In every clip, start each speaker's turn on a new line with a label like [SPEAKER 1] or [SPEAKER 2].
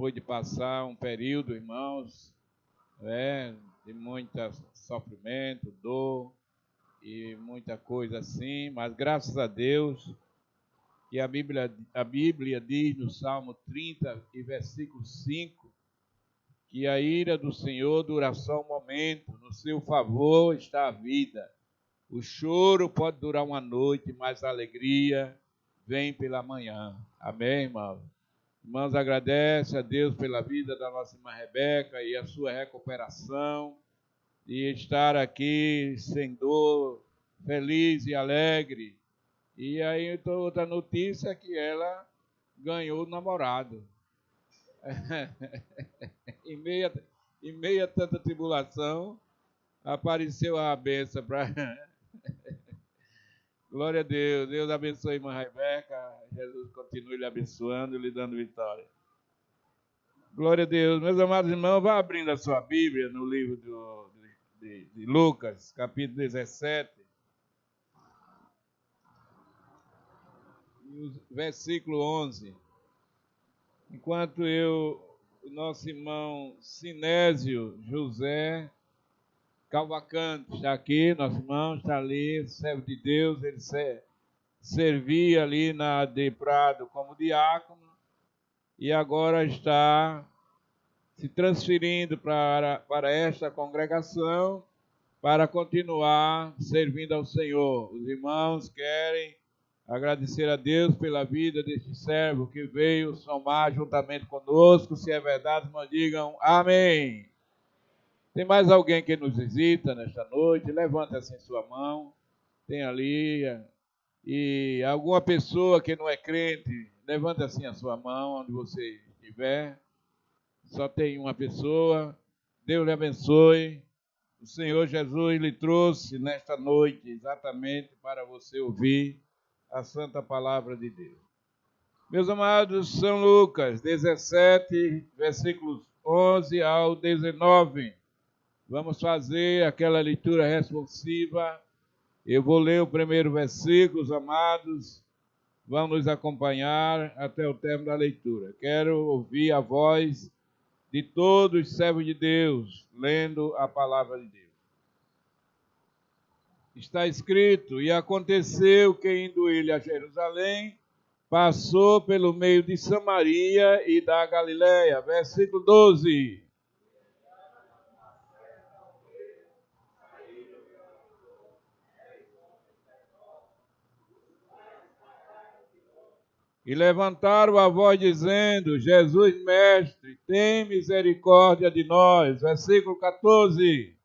[SPEAKER 1] depois de passar um período, irmãos, de muito sofrimento, dor e muita coisa assim, mas graças a Deus, que a Bíblia diz no Salmo 30 e versículo 5, que a ira do Senhor dura só um momento, no seu favor está a vida. O choro pode durar uma noite, mas a alegria vem pela manhã. Amém, irmãos? Irmãos, agradece a Deus pela vida da nossa irmã Rebeca e a sua recuperação, e estar aqui sem dor, feliz e alegre. E aí, outra notícia é que ela ganhou o namorado. em meio a tanta tribulação, apareceu a bênção para... Glória a Deus. Deus abençoe a irmã Rebeca. Jesus continue lhe abençoando e lhe dando vitória. Glória a Deus. Meus amados irmãos, vá abrindo a sua Bíblia no livro de Lucas, capítulo 17. Versículo 11. Enquanto o nosso irmão Sinésio José Calvacante está aqui, nosso irmão está ali, servo de Deus, ele servia ali na de Prado como diácono e agora está se transferindo para esta congregação para continuar servindo ao Senhor. Os irmãos querem agradecer a Deus pela vida deste servo que veio somar juntamente conosco. Se é verdade, irmãos, digam amém. Tem mais alguém que nos visita nesta noite? Levante assim sua mão. Tem ali. E alguma pessoa que não é crente, levante assim a sua mão onde você estiver. Só tem uma pessoa. Deus lhe abençoe. O Senhor Jesus lhe trouxe nesta noite exatamente para você ouvir a santa palavra de Deus. Meus amados, São Lucas 17, versículos 11 ao 19. Vamos fazer aquela leitura responsiva. Eu vou ler o primeiro versículo, os amados vão nos acompanhar até o término da leitura. Quero ouvir a voz de todos os servos de Deus, lendo a palavra de Deus. Está escrito: e aconteceu que, indo ele a Jerusalém, passou pelo meio de Samaria e da Galiléia. Versículo 12. E levantaram a voz dizendo: Jesus, mestre, tem misericórdia de nós. Versículo 14.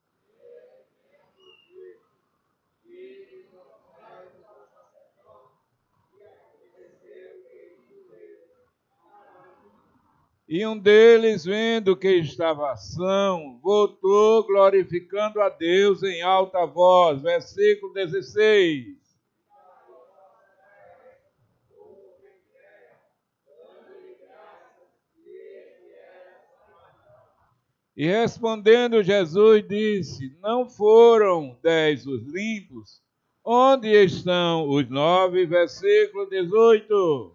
[SPEAKER 1] E um deles, vendo que estava são, voltou glorificando a Deus em alta voz. Versículo 16. E respondendo Jesus disse: não foram 10 os limpos? Onde estão os 9? Versículo 18.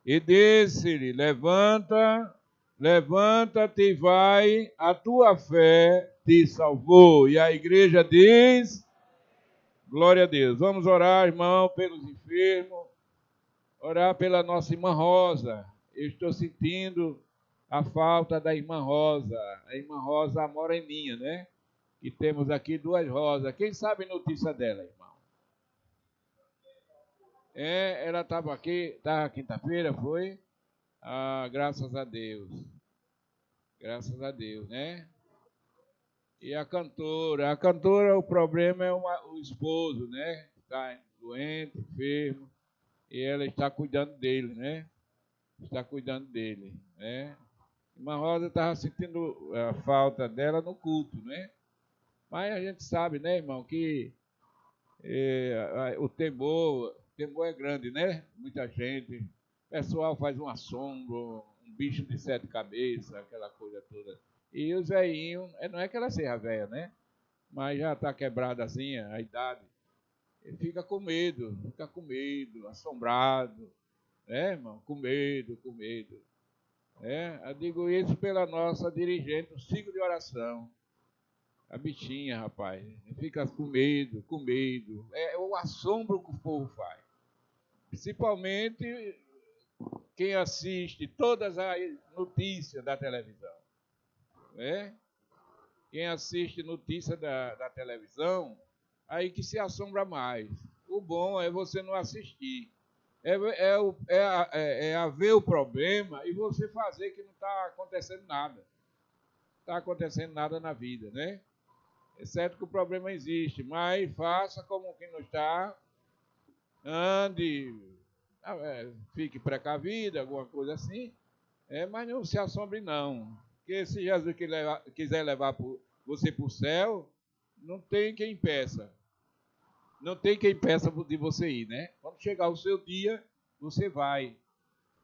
[SPEAKER 1] E disse-lhe: levanta-te e vai, a tua fé te salvou. E a igreja diz: glória a Deus. Vamos orar, irmão, pelos enfermos, orar pela nossa irmã Rosa. Eu estou sentindo a falta da irmã Rosa. A irmã Rosa, a moreninha, né? E temos aqui 2 Rosas. Quem sabe notícia dela, irmão? Ela estava aqui, estava quinta-feira, foi? Ah, graças a Deus. Graças a Deus, né? E a cantora, o problema é o esposo, né? Está doente, enfermo, e ela está cuidando dele, né? Está cuidando dele, né? Irmã Rosa estava sentindo a falta dela no culto, né? Mas a gente sabe, né, irmão, que o temor é grande, né? Muita gente, o pessoal faz um assombro, um bicho de 7 cabeças, aquela coisa toda. E os velhinhos, não é que ela seja velha, né? Mas já está quebrada assim a idade. Ele fica com medo, assombrado, né, irmão? Com medo. Eu digo isso pela nossa dirigente, o ciclo de oração. A bichinha, rapaz, fica com medo. É o assombro que o povo faz. Principalmente quem assiste todas as notícias da televisão. Né? Quem assiste notícia da televisão, aí que se assombra mais. O bom é você não assistir. É ver o problema e você fazer que não está acontecendo nada. Não está acontecendo nada na vida, né? É certo que o problema existe, mas faça como quem não está, ande, fique precavido, alguma coisa assim, mas não se assombre não. Porque se Jesus quiser levar você para o céu, não tem quem impeça. Não tem quem impeça de você ir, né? Quando chegar o seu dia, você vai,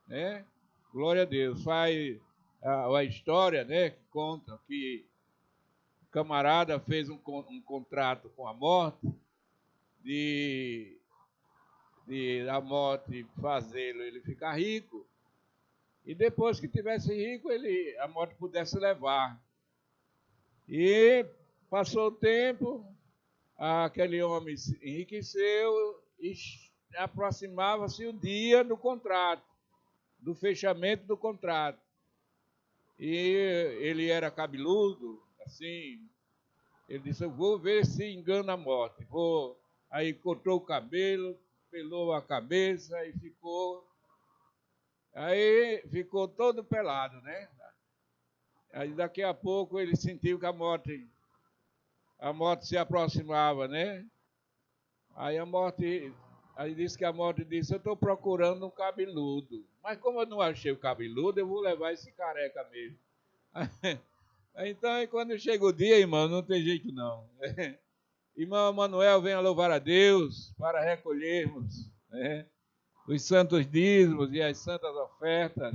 [SPEAKER 1] né? Glória a Deus. Faz a história, né, que conta que o camarada fez um contrato com a morte de a morte fazê-lo ele ficar rico, e depois que tivesse rico, a morte pudesse levar. E passou o tempo, aquele homem se enriqueceu e aproximava-se o dia do contrato, do fechamento do contrato. E ele era cabeludo, assim, ele disse, eu vou ver se engana a morte. Aí cortou o cabelo, pelou a cabeça e ficou todo pelado, né? Aí daqui a pouco ele sentiu que a morte se aproximava, né? Aí disse que a morte disse, eu estou procurando um cabeludo. Mas como eu não achei o cabeludo, eu vou levar esse careca mesmo. Então, quando chega o dia, irmão, não tem jeito não. Irmão Manuel, venha louvar a Deus para recolhermos, né, os santos dízimos e as santas ofertas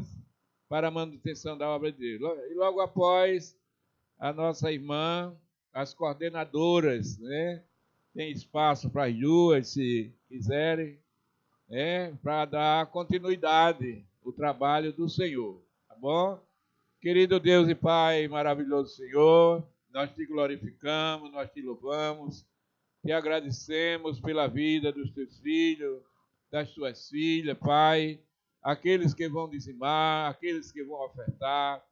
[SPEAKER 1] para a manutenção da obra de Deus. E logo após, a nossa irmã, as coordenadoras, né, tem espaço para as duas, se quiserem, para dar continuidade ao trabalho do Senhor, tá bom? Querido Deus e Pai, maravilhoso Senhor, nós te glorificamos, nós te louvamos, te agradecemos pela vida dos teus filhos, das tuas filhas, Pai, aqueles que vão dizimar, aqueles que vão ofertar.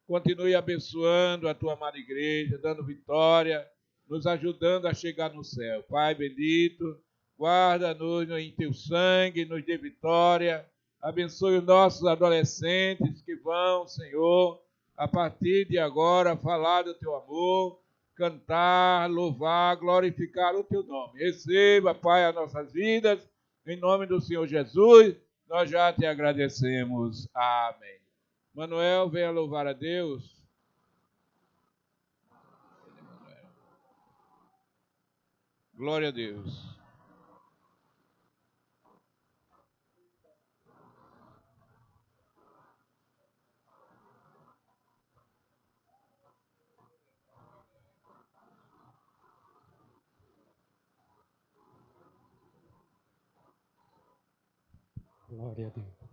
[SPEAKER 1] Continue abençoando a tua amada igreja, dando vitória, nos ajudando a chegar no céu. Pai bendito, guarda-nos em teu sangue, nos dê vitória. Abençoe os nossos adolescentes que vão, Senhor, a partir de agora, falar do teu amor, cantar, louvar, glorificar o teu nome. Receba, Pai, as nossas vidas, em nome do Senhor Jesus, nós já te agradecemos. Amém. Manuel, venha louvar a Deus. Glória a Deus.
[SPEAKER 2] Glória a Deus.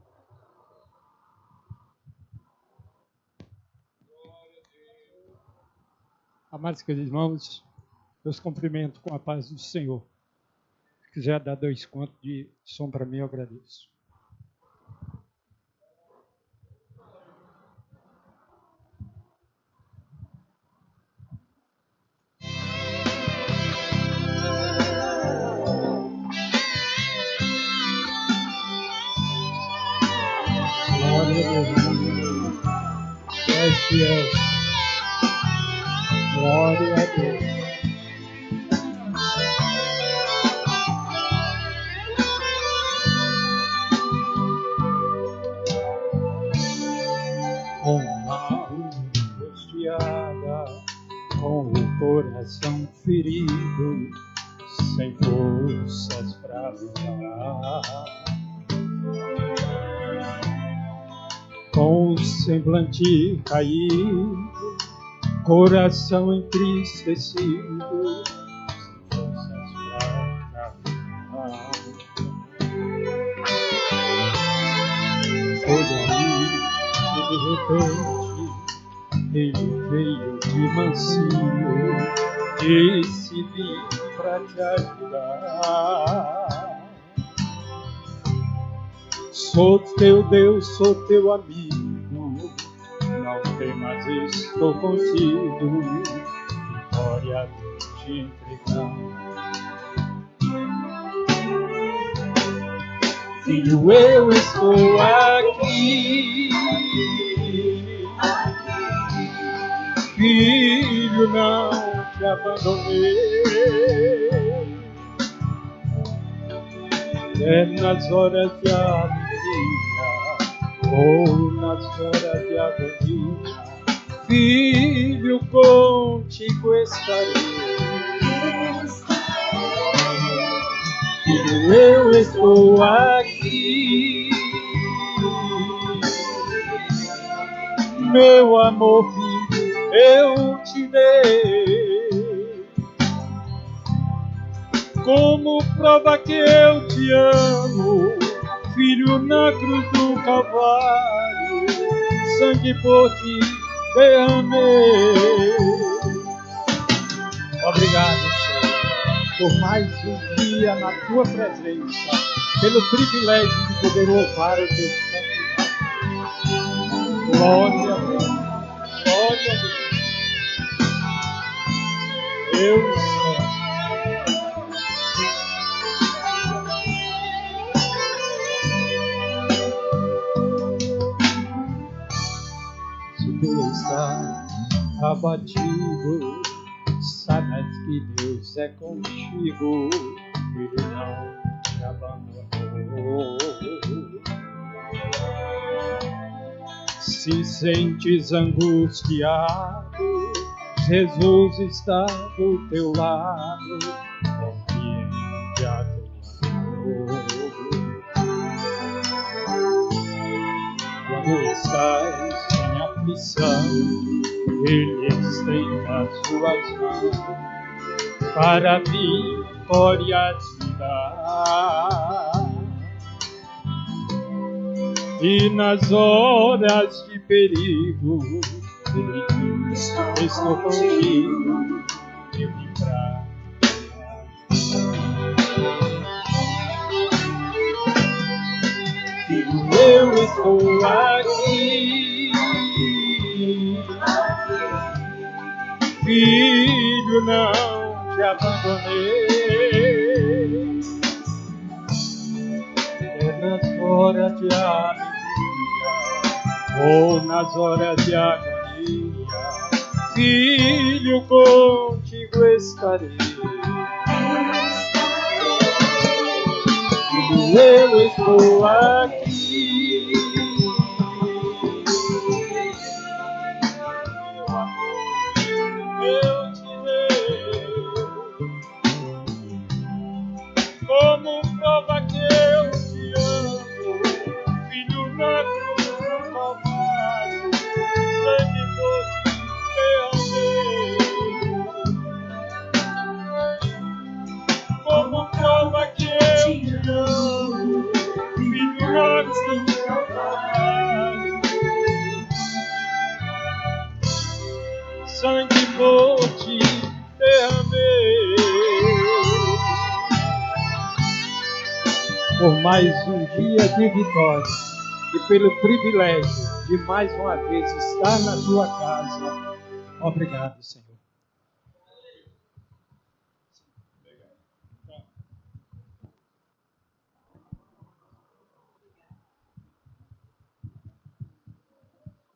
[SPEAKER 2] Amados queridos irmãos, eu os cumprimento com a paz do Senhor. Se quiser dar 2 contos de som para mim, eu agradeço. Glória a Deus. Yes. Glória a Deus. Com a alma angustiada, com o coração ferido, sem forças para lutar, com o semblante caído, coração entristecido, sem forças para repente, ele veio de mansinho, disse: vim pra te ajudar. Sou teu Deus, sou teu amigo, não temas, estou contigo, vitória vou te entregar. Filho, eu estou aqui. Filho, não te abandonei. É nas horas de alegria ou nas horas de agonia, filho, contigo estarei. Filho, eu estou aqui. Meu amor, filho, eu te dei como prova que eu te amo, filho, na cruz do Calvário, sangue por ti derramei. Obrigado, Senhor, por mais um dia na tua presença, pelo privilégio de poder louvar o teu santo nome. Glória a Deus, glória a Deus. Eu sou. Abatido, sabes que Deus é contigo, Ele não te abandonou. Se sentes angustiado, Jesus está do teu lado, compreende a tua dor. Quando estás em aflição, Ele estende as suas mãos para a vitória te dar. E nas horas de perigo, Ele diz: estou contigo, eu vim pra filho, eu estou aqui. Filho, não te abandonei. É nas horas de alegria ou nas horas de agonia, filho, contigo estarei. Filho, eu estou aqui. Como prova que eu te amo, filho, na cruz do Calvário, sangue por ti derramei. Como prova que eu te amo, filho, na cruz do Calvário, sangue por ti derramei. Por mais um dia de vitória e pelo privilégio de mais uma vez estar na tua casa. Obrigado, Senhor.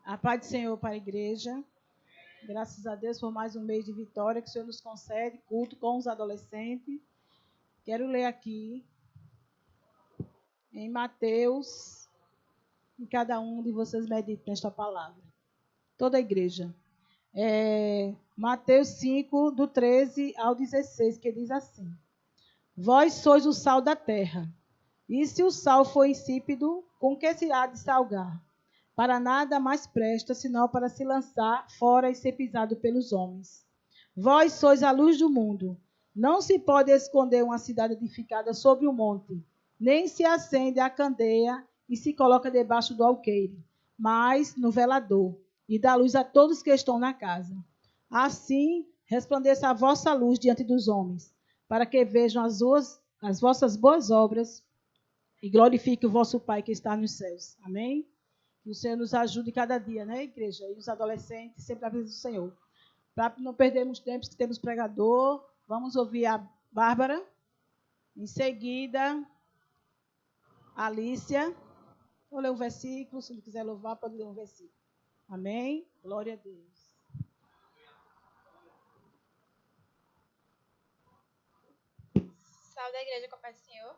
[SPEAKER 3] A paz do Senhor para a igreja. Graças a Deus por mais um mês de vitória que o Senhor nos concede, culto com os adolescentes. Quero ler aqui em Mateus, e cada um de vocês medite nesta palavra. Toda a igreja. Mateus 5, do 13 ao 16, que diz assim: Vós sois o sal da terra, e se o sal for insípido, com que se há de salgar? Para nada mais presta, senão para se lançar fora e ser pisado pelos homens. Vós sois a luz do mundo. Não se pode esconder uma cidade edificada sobre um monte, nem se acende a candeia e se coloca debaixo do alqueire, mais no velador, e dá luz a todos que estão na casa. Assim resplandeça a vossa luz diante dos homens, para que vejam as vossas boas obras e glorifique o vosso Pai que está nos céus. Amém? Que o Senhor nos ajude cada dia, né, igreja? E os adolescentes, sempre à frente do Senhor. Para não perdermos tempo, que temos pregador, vamos ouvir a Bárbara. Em seguida, a Alícia. Vou ler um versículo, se não quiser louvar, pode ler um versículo. Amém? Glória a Deus.
[SPEAKER 4] Salve da igreja com a paz do Senhor.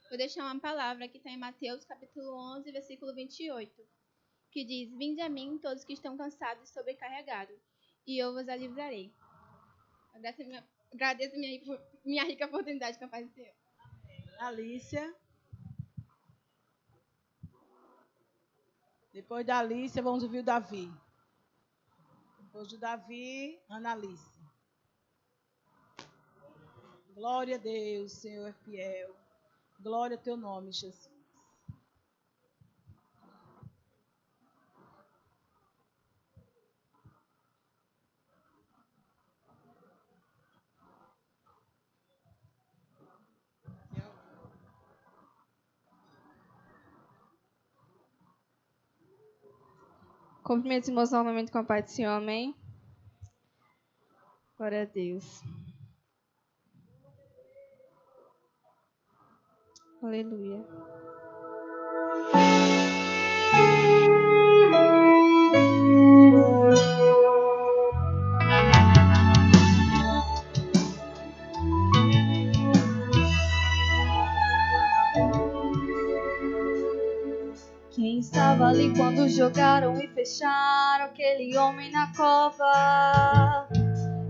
[SPEAKER 4] Vou deixar uma palavra que está em Mateus capítulo 11, versículo 28, que diz: Vinde a mim todos que estão cansados e sobrecarregados, e eu vos aliviarei. Agradeço minha rica oportunidade com a paz do Senhor.
[SPEAKER 3] Alícia. Depois da Alícia, vamos ouvir o Davi. Depois do Davi, Ana Alice. Glória a Deus, Senhor é fiel. Glória ao teu nome, Jesus.
[SPEAKER 5] Cumprimento os irmãos novamente com a paz do Senhor, amém? Glória a Deus. Aleluia. Quem estava ali quando jogaram e fecharam aquele homem na cova?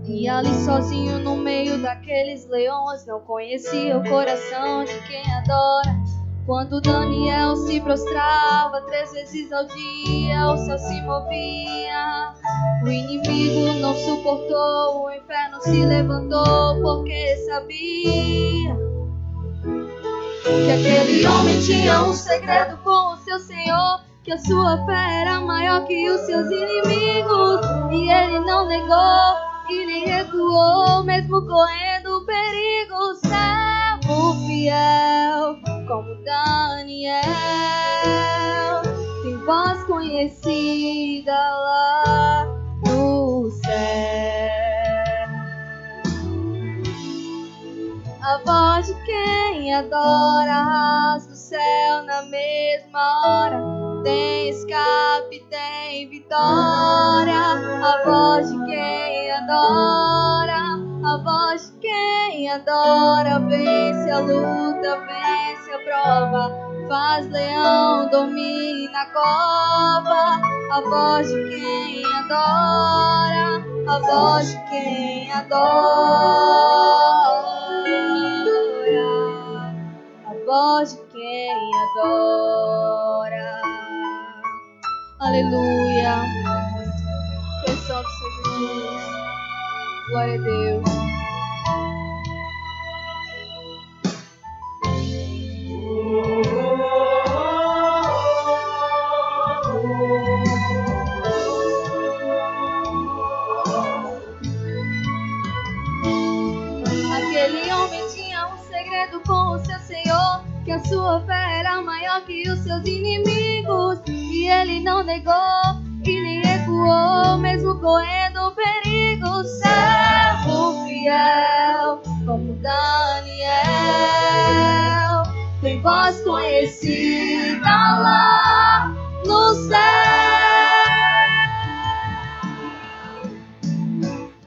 [SPEAKER 5] E ali sozinho no meio daqueles leões, não conhecia o coração de quem adora. Quando Daniel se prostrava 3 vezes ao dia, o céu se movia. O inimigo não suportou, o inferno se levantou, porque sabia que aquele homem tinha um segredo com o seu Senhor, que a sua fé era maior que os seus inimigos. E ele não negou e nem recuou, mesmo correndo o perigo. Servo fiel como Daniel, tem voz conhecida lá no céu. A voz de quem adora rasga o céu na mesma hora. Tem escape, tem vitória. A voz de quem adora, a voz de quem adora, vence a luta, vence a prova, faz leão dormir na cova. A voz de quem adora, a voz de quem adora, a voz de quem adora. Aleluia. Que santo seja Jesus. Glória a Deus. Aquele homem tinha um segredo com o seu Senhor, que a sua fé era maior que os seus inimigos. E ele não negou e nem recuou, mesmo correndo o perigo. Servo fiel como Daniel, tem voz conhecida lá no céu.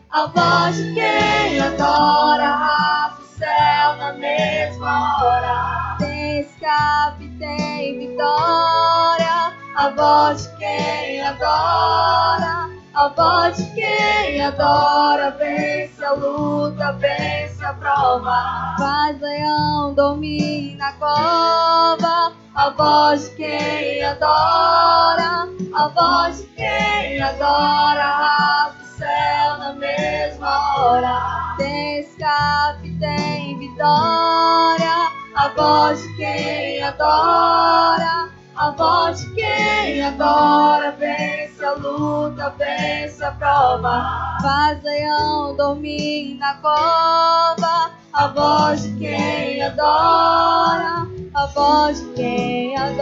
[SPEAKER 5] A voz de quem adora rasga o céu na mesma hora. Tem escape, tem vitória. A voz de quem adora, a voz de quem adora, vence a luta, vence a prova, faz leão dormir na cova. A voz de quem adora, a voz de quem adora, rasga o céu na mesma hora. Tem escape, tem vitória. A voz de quem adora, A voz de quem adora, vence a luta, vence a prova. Faz leão dormir na cova. A voz de quem adora, a voz de quem adora,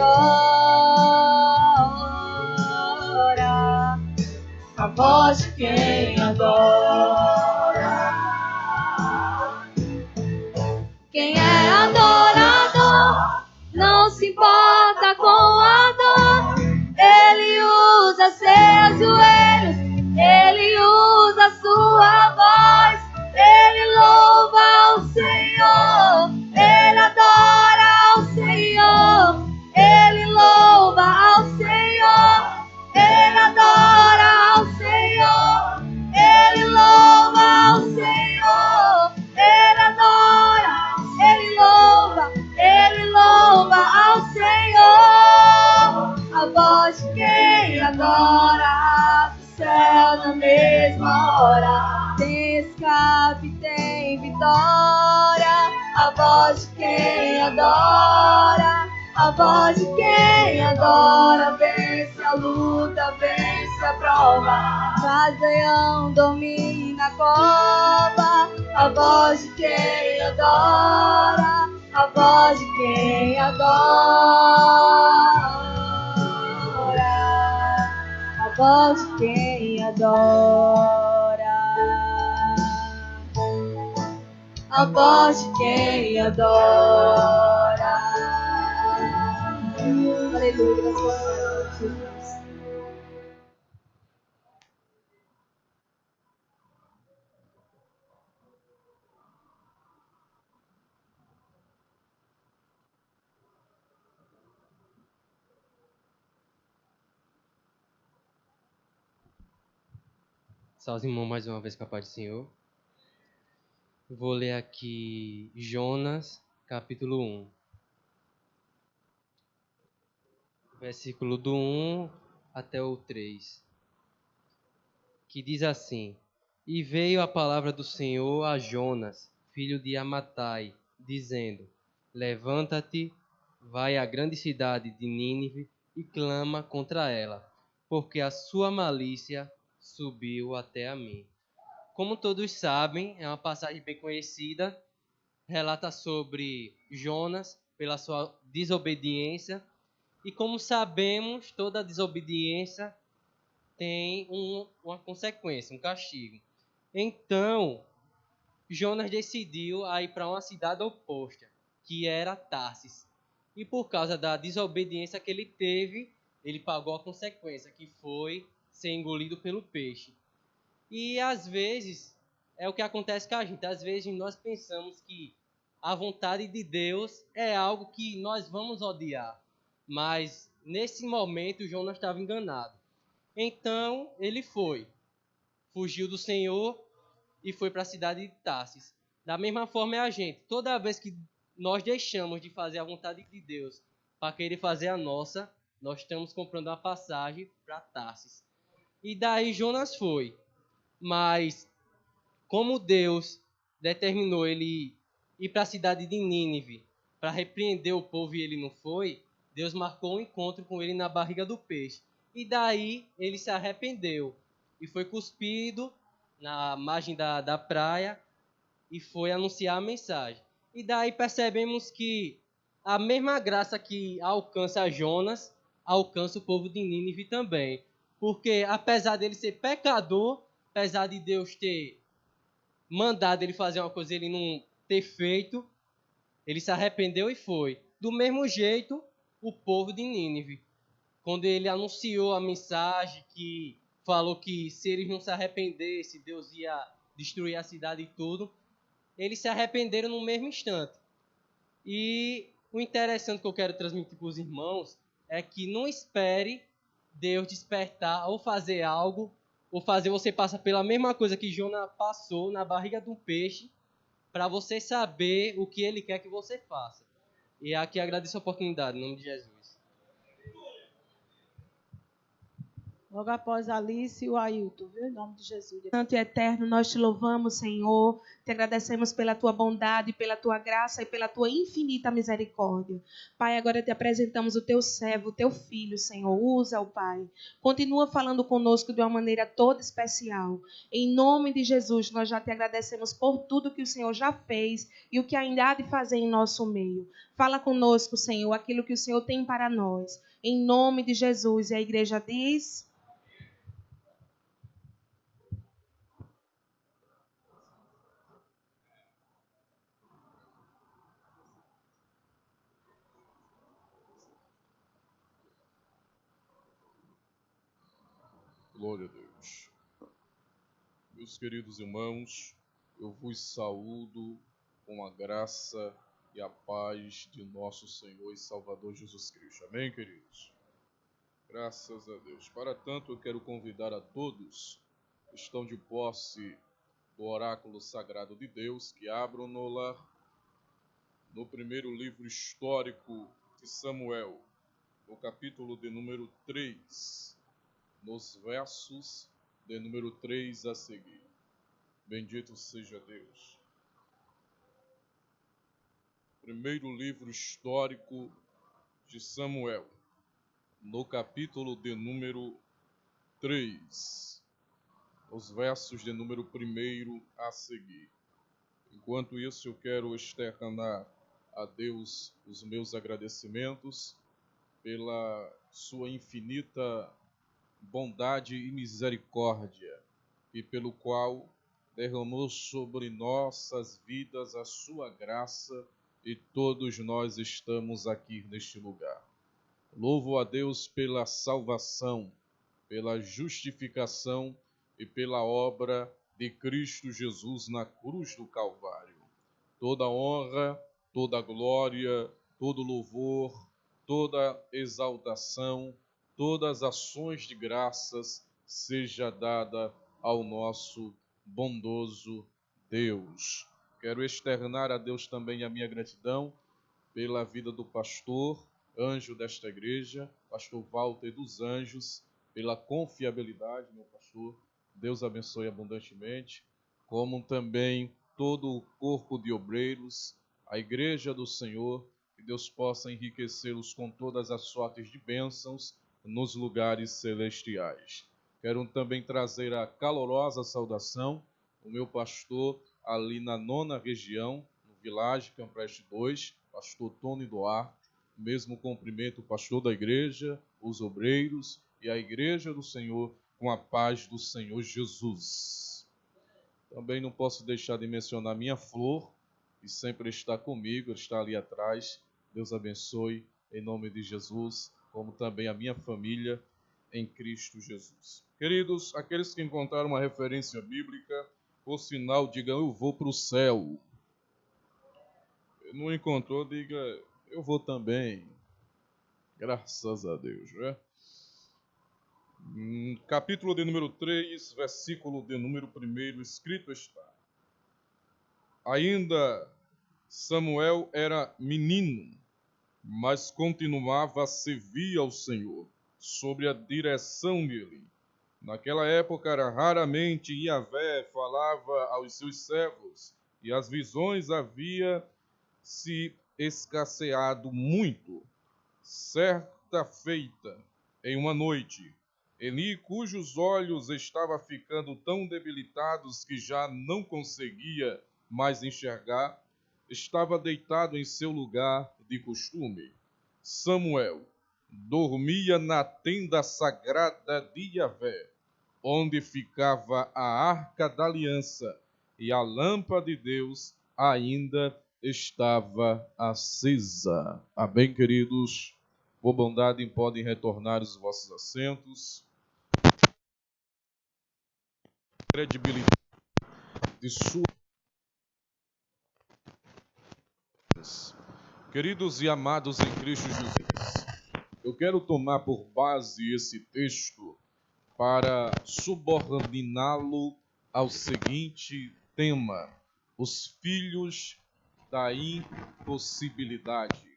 [SPEAKER 5] a voz de quem adora. Quem é adorador não se importa com a dor. Ele usa seus joelhos, ele usa sua voz. Ele louva ao Senhor, ele adora ao Senhor. Ele louva ao Senhor, ele adora ao Senhor. Ele louva ao Senhor, ele adora, ele louva ao Senhor. A voz de quem adora abre o céu na mesma hora. Tem escape, tem vitória. A voz de quem adora, a voz de quem adora, vence a luta, vence a prova. Faz leão dormir na cova. A voz de quem adora, a voz de quem adora, a voz de quem adora, a voz de quem adora. Aleluia, graças a Deus, Jesus.
[SPEAKER 6] Salve, irmão, mais uma vez com a paz do Senhor. Vou ler aqui Jonas, capítulo 1. Versículo do 1 até o 3. Que diz assim: E veio a palavra do Senhor a Jonas, filho de Amatai, dizendo: Levanta-te, vai à grande cidade de Nínive e clama contra ela, porque a sua malícia subiu até a mim. Como todos sabem, é uma passagem bem conhecida, relata sobre Jonas pela sua desobediência, e como sabemos, toda desobediência tem uma consequência, um castigo. Então, Jonas decidiu ir para uma cidade oposta, que era Tarsis. E por causa da desobediência que ele teve, ele pagou a consequência, que foi ser engolido pelo peixe. E às vezes, é o que acontece com a gente. Às vezes nós pensamos que a vontade de Deus é algo que nós vamos odiar. Mas nesse momento, Jonas estava enganado. Então, ele fugiu do Senhor e foi para a cidade de Tarsis. Da mesma forma é a gente. Toda vez que nós deixamos de fazer a vontade de Deus para querer fazer a nossa, nós estamos comprando uma passagem para Tarsis. E daí Jonas foi. Mas, como Deus determinou ele ir para a cidade de Nínive para repreender o povo e ele não foi, Deus marcou um encontro com ele na barriga do peixe. E daí ele se arrependeu e foi cuspido na margem da praia e foi anunciar a mensagem. E daí percebemos que a mesma graça que alcança Jonas, alcança o povo de Nínive também. Porque apesar dele ser pecador, apesar de Deus ter mandado ele fazer uma coisa e ele não ter feito, ele se arrependeu e foi. Do mesmo jeito, o povo de Nínive, quando ele anunciou a mensagem que falou que se eles não se arrependessem, Deus ia destruir a cidade e tudo, eles se arrependeram no mesmo instante. E o interessante que eu quero transmitir para os irmãos é que não espere Deus despertar ou fazer algo, ou fazer você passar pela mesma coisa que Jonas passou na barriga do peixe, para você saber o que ele quer que você faça. E aqui agradeço a oportunidade, em nome de Jesus.
[SPEAKER 3] Logo após Alice e o Ailton, viu? Em nome de Jesus.
[SPEAKER 7] Santo e eterno, nós te louvamos, Senhor. Te agradecemos pela tua bondade, pela tua graça e pela tua infinita misericórdia. Pai, agora te apresentamos o teu servo, o teu filho, Senhor. Usa-o, Pai. Continua falando conosco de uma maneira toda especial. Em nome de Jesus, nós já te agradecemos por tudo que o Senhor já fez e o que ainda há de fazer em nosso meio. Fala conosco, Senhor, aquilo que o Senhor tem para nós. Em nome de Jesus. E a igreja diz...
[SPEAKER 8] Glória a Deus. Meus queridos irmãos, eu vos saúdo com a graça e a paz de nosso Senhor e Salvador Jesus Cristo. Amém, queridos? Graças a Deus. Para tanto, eu quero convidar a todos que estão de posse do oráculo sagrado de Deus, que abram no primeiro livro histórico de Samuel, no capítulo de número 3, nos versos de número 3 a seguir. Bendito seja Deus. Primeiro livro histórico de Samuel, no capítulo de número 3, os versos de número 1 a seguir. Enquanto isso, eu quero externar a Deus os meus agradecimentos pela sua infinita bondade e misericórdia, e pelo qual derramou sobre nossas vidas a sua graça, e todos nós estamos aqui neste lugar. Louvo a Deus pela salvação, pela justificação e pela obra de Cristo Jesus na cruz do Calvário. Toda honra, toda glória, todo louvor, toda exaltação, todas as ações de graças seja dada ao nosso bondoso Deus. Quero externar a Deus também a minha gratidão pela vida do pastor, anjo desta igreja, pastor Walter dos Anjos, pela confiabilidade, meu pastor. Deus abençoe abundantemente, como também todo o corpo de obreiros, a igreja do Senhor, que Deus possa enriquecê-los com todas as sortes de bênçãos nos lugares celestiais. Quero também trazer a calorosa saudação do meu pastor ali na 9ª região, no Village Campreste 2, pastor Tony Duarte. Mesmo cumprimento o pastor da igreja, os obreiros e a igreja do Senhor, com a paz do Senhor Jesus. Também não posso deixar de mencionar minha flor, que sempre está comigo, está ali atrás. Deus abençoe, em nome de Jesus, como também a minha família em Cristo Jesus. Queridos, aqueles que encontraram uma referência bíblica, por sinal, digam, eu vou para o céu. Não encontrou, diga, eu vou também. Graças a Deus, né? Capítulo de número 3, versículo de número 1, escrito está: Ainda Samuel era menino, mas continuava a servir ao Senhor, sob a direção dele. Naquela época, raramente Yahvé falava aos seus servos, e as visões havia se escasseado muito. Certa feita, em uma noite, Eli, cujos olhos estavam ficando tão debilitados que já não conseguia mais enxergar, estava deitado em seu lugar de costume. Samuel dormia na tenda sagrada de Yahvé, onde ficava a arca da aliança, e a lâmpada de Deus ainda estava acesa. Amém, queridos? Por bondade, podem retornar os vossos assentos. Credibilidade de sua. Queridos e amados em Cristo Jesus, eu quero tomar por base esse texto para subordiná-lo ao seguinte tema: os filhos da impossibilidade.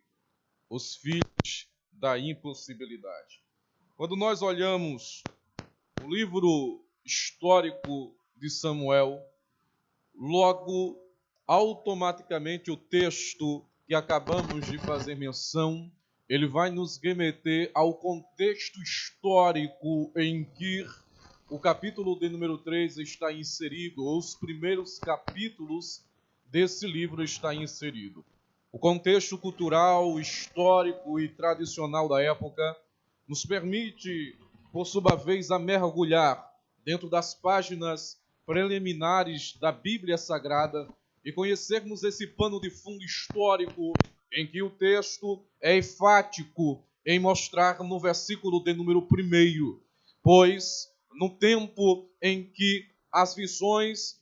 [SPEAKER 8] Os filhos da impossibilidade. Quando nós olhamos o livro histórico de Samuel, logo automaticamente o texto que acabamos de fazer menção, ele vai nos remeter ao contexto histórico em que o capítulo de número 3 está inserido, ou os primeiros capítulos desse livro está inserido. O contexto cultural, histórico e tradicional da época nos permite, por sua vez, a mergulhar dentro das páginas preliminares da Bíblia Sagrada e conhecermos esse pano de fundo histórico em que o texto é enfático em mostrar no versículo de número 1, pois no tempo em que as visões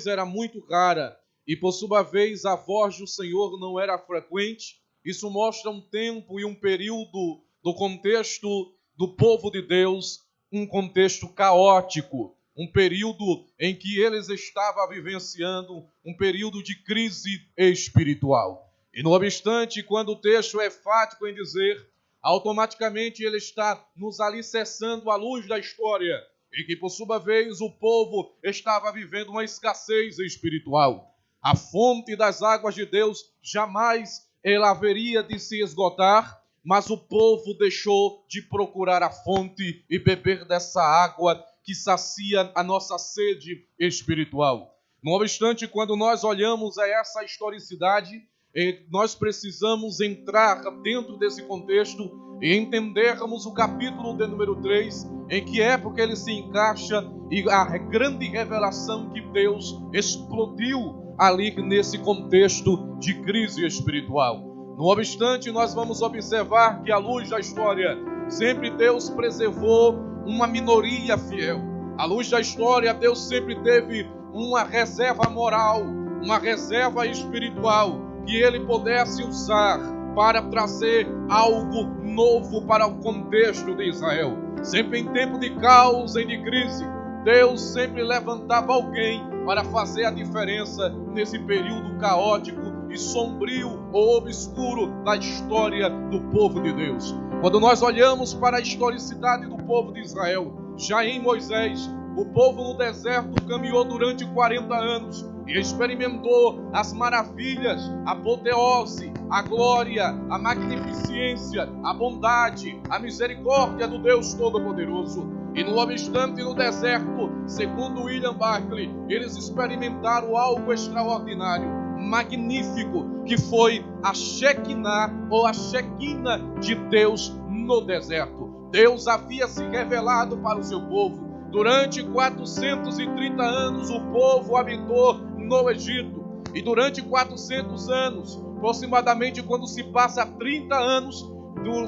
[SPEAKER 8] eram muito raras e, por sua vez, a voz do Senhor não era frequente, isso mostra um tempo e um período do contexto do povo de Deus, um contexto caótico, um período em que eles estavam vivenciando um período de crise espiritual. E, não obstante, quando o texto é enfático em dizer, automaticamente ele está nos alicerçando à luz da história, em que, por sua vez, o povo estava vivendo uma escassez espiritual. A fonte das águas de Deus jamais ela haveria de se esgotar, mas o povo deixou de procurar a fonte e beber dessa água que sacia a nossa sede espiritual. Não obstante, quando nós olhamos a essa historicidade, nós precisamos entrar dentro desse contexto e entendermos o capítulo de número 3, em que época ele se encaixa e a grande revelação que Deus explodiu ali nesse contexto de crise espiritual. Não obstante, nós vamos observar que, à luz da história, sempre Deus preservou uma minoria fiel. À luz da história, Deus sempre teve uma reserva moral, uma reserva espiritual, que Ele pudesse usar para trazer algo novo para o contexto de Israel. Sempre em tempo de caos e de crise, Deus sempre levantava alguém para fazer a diferença nesse período caótico e sombrio ou obscuro da história do povo de Deus. Quando nós olhamos para a historicidade do povo de Israel, já em Moisés, o povo no deserto caminhou durante 40 anos e experimentou as maravilhas, a apoteose, a glória, a magnificência, a bondade, a misericórdia do Deus Todo-Poderoso. E no obstante, no deserto, segundo William Barclay, eles experimentaram algo extraordinário, magnífico, que foi a Shekinah ou a Shekinah de Deus no deserto. Deus havia se revelado para o seu povo. Durante 430 anos o povo habitou no Egito. E durante 400 anos, aproximadamente quando se passa 30 anos,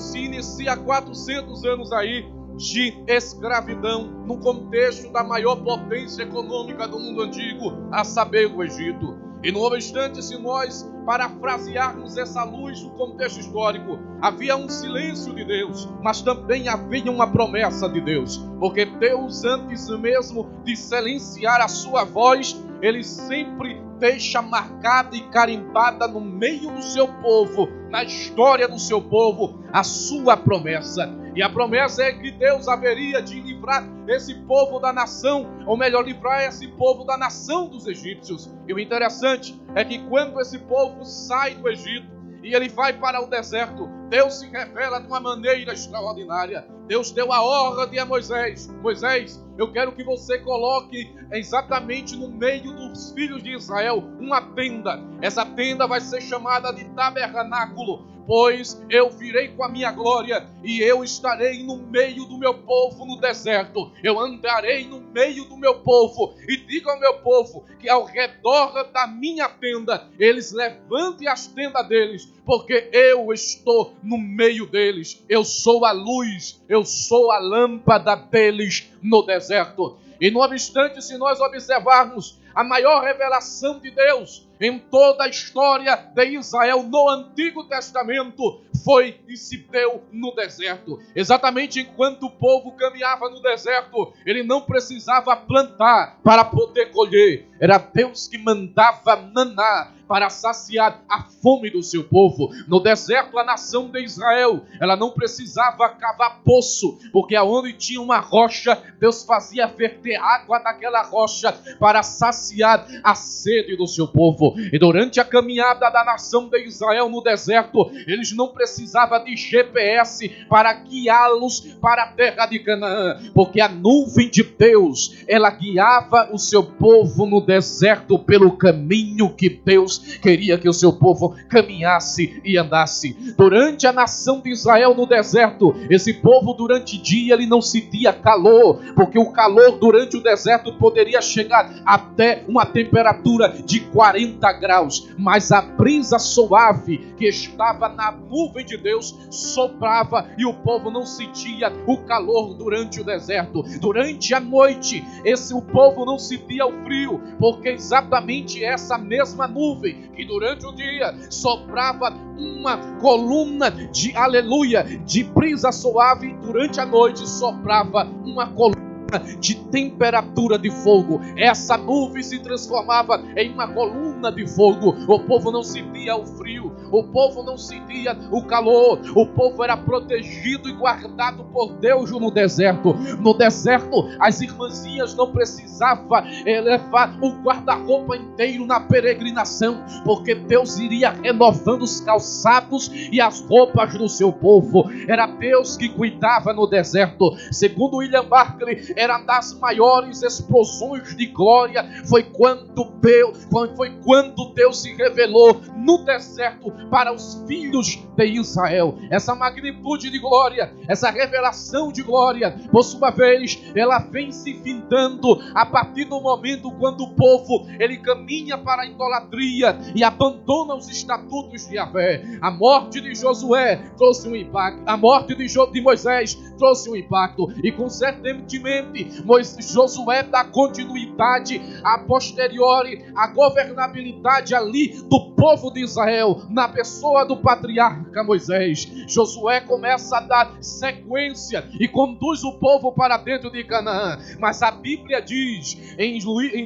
[SPEAKER 8] se inicia 400 anos aí de escravidão no contexto da maior potência econômica do mundo antigo, a saber, o Egito. E não obstante, se nós parafrasearmos essa luz do contexto histórico, havia um silêncio de Deus, mas também havia uma promessa de Deus, porque Deus, antes mesmo de silenciar a sua voz, Ele sempre deixa marcada e carimbada no meio do seu povo, na história do seu povo, a sua promessa. E a promessa é que Deus haveria de livrar esse povo da nação, ou melhor, livrar esse povo da nação dos egípcios. E o interessante é que quando esse povo sai do Egito e ele vai para o deserto, Deus se revela de uma maneira extraordinária. Deus deu a ordem a Moisés: Moisés, eu quero que você coloque exatamente no meio dos filhos de Israel uma tenda. Essa tenda vai ser chamada de tabernáculo, pois eu virei com a minha glória e eu estarei no meio do meu povo no deserto. Eu andarei no meio do meu povo e digo ao meu povo que ao redor da minha tenda eles levantem as tendas deles, porque eu estou no meio deles. Eu sou a luz, eu sou a lâmpada deles no deserto. E não obstante, se nós observarmos a maior revelação de Deus em toda a história de Israel no Antigo Testamento, foi e se deu no deserto. Exatamente enquanto o povo caminhava no deserto, ele não precisava plantar para poder colher. Era Deus que mandava maná para saciar a fome do seu povo. No deserto, a nação de Israel, ela não precisava cavar poço, porque aonde tinha uma rocha, Deus fazia verter água naquela rocha para saciar a sede do seu povo. E durante a caminhada da nação de Israel no deserto, eles não precisavam de GPS para guiá-los para a terra de Canaã, porque a nuvem de Deus, ela guiava o seu povo no deserto pelo caminho que Deus queria que o seu povo caminhasse e andasse. Durante a nação de Israel no deserto, esse povo durante o dia ele não sentia calor, porque o calor durante o deserto poderia chegar até uma temperatura de 40 graus, mas a brisa suave que estava na nuvem de Deus soprava e o povo não sentia o calor durante o deserto. Durante a noite, o povo não sentia o frio, porque exatamente essa mesma nuvem que durante o dia soprava uma coluna de aleluia, de brisa suave, durante a noite soprava uma coluna de temperatura de fogo. Essa nuvem se transformava em uma coluna de fogo. O povo não sentia o frio, o povo não sentia o calor, o povo era protegido e guardado por Deus no deserto. No deserto, as irmãzinhas não precisavam levar o guarda-roupa inteiro na peregrinação, porque Deus iria renovando os calçados e as roupas do seu povo. Era Deus que cuidava no deserto. Segundo William Barclay, era das maiores explosões de glória foi quando Deus se revelou no deserto para os filhos de Israel. Essa magnitude de glória, essa revelação de glória, por sua vez, ela vem se findando a partir do momento quando o povo ele caminha para a idolatria e abandona os estatutos de Yahvé. A morte de Josué trouxe um impacto, a morte de Moisés trouxe um impacto, e consequentemente Josué dá continuidade a posteriori a governabilidade ali do povo de Israel na pessoa do patriarca Moisés. Josué começa a dar sequência e conduz o povo para dentro de Canaã, mas a Bíblia diz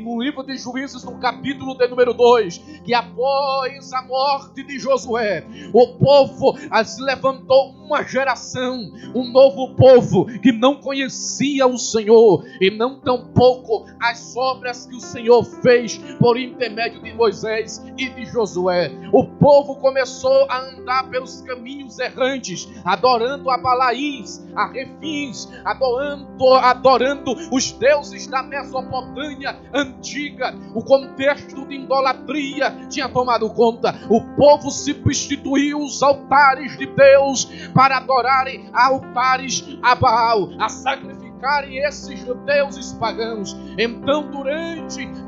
[SPEAKER 8] no livro de Juízes, no capítulo de número 2, que após a morte de Josué, o povo se levantou uma geração, um novo povo que não conhecia o Senhor e não tampouco as obras que o Senhor fez por intermédio de Moisés e de Josué. O povo começou a andar pelos caminhos errantes, adorando a Balaíns, a Refins, adorando os deuses da Mesopotâmia antiga. O contexto de idolatria tinha tomado conta. O povo substituiu os altares de Deus para adorarem altares a Baal, a sacrificarem esses deuses pagãos. Então,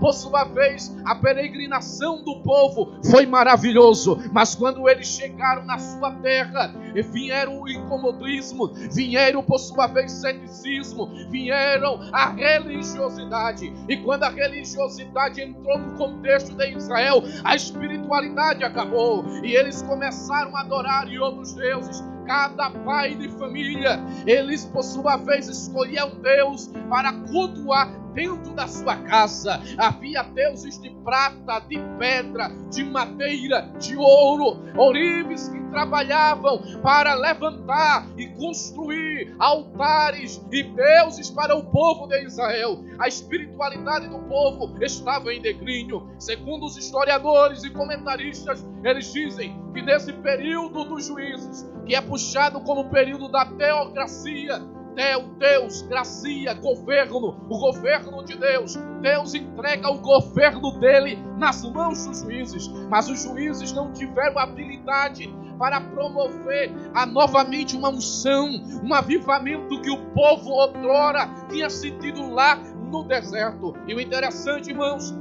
[SPEAKER 8] por sua vez, a peregrinação do povo foi maravilhoso, mas quando eles chegaram na sua terra, vieram o incomodismo, vieram por sua vez ceticismo, vieram a religiosidade, e quando a religiosidade entrou no contexto de Israel, a espiritualidade acabou, e eles começaram a adorar outros deuses. Cada pai de família, eles por sua vez escolhiam Deus para cultuar dentro da sua casa. Havia deuses de prata, de pedra, de madeira, de ouro, ourives que trabalhavam para levantar e construir altares e deuses para o povo de Israel. A espiritualidade do povo estava em declínio. Segundo os historiadores e comentaristas, eles dizem que nesse período dos juízes, que é puxado como período da teocracia, Deus, gracia, governo, o governo de Deus. Deus entrega o governo dele nas mãos dos juízes, mas os juízes não tiveram habilidade para promover novamente uma unção, um avivamento que o povo outrora tinha sentido lá no deserto. E o interessante, irmãos,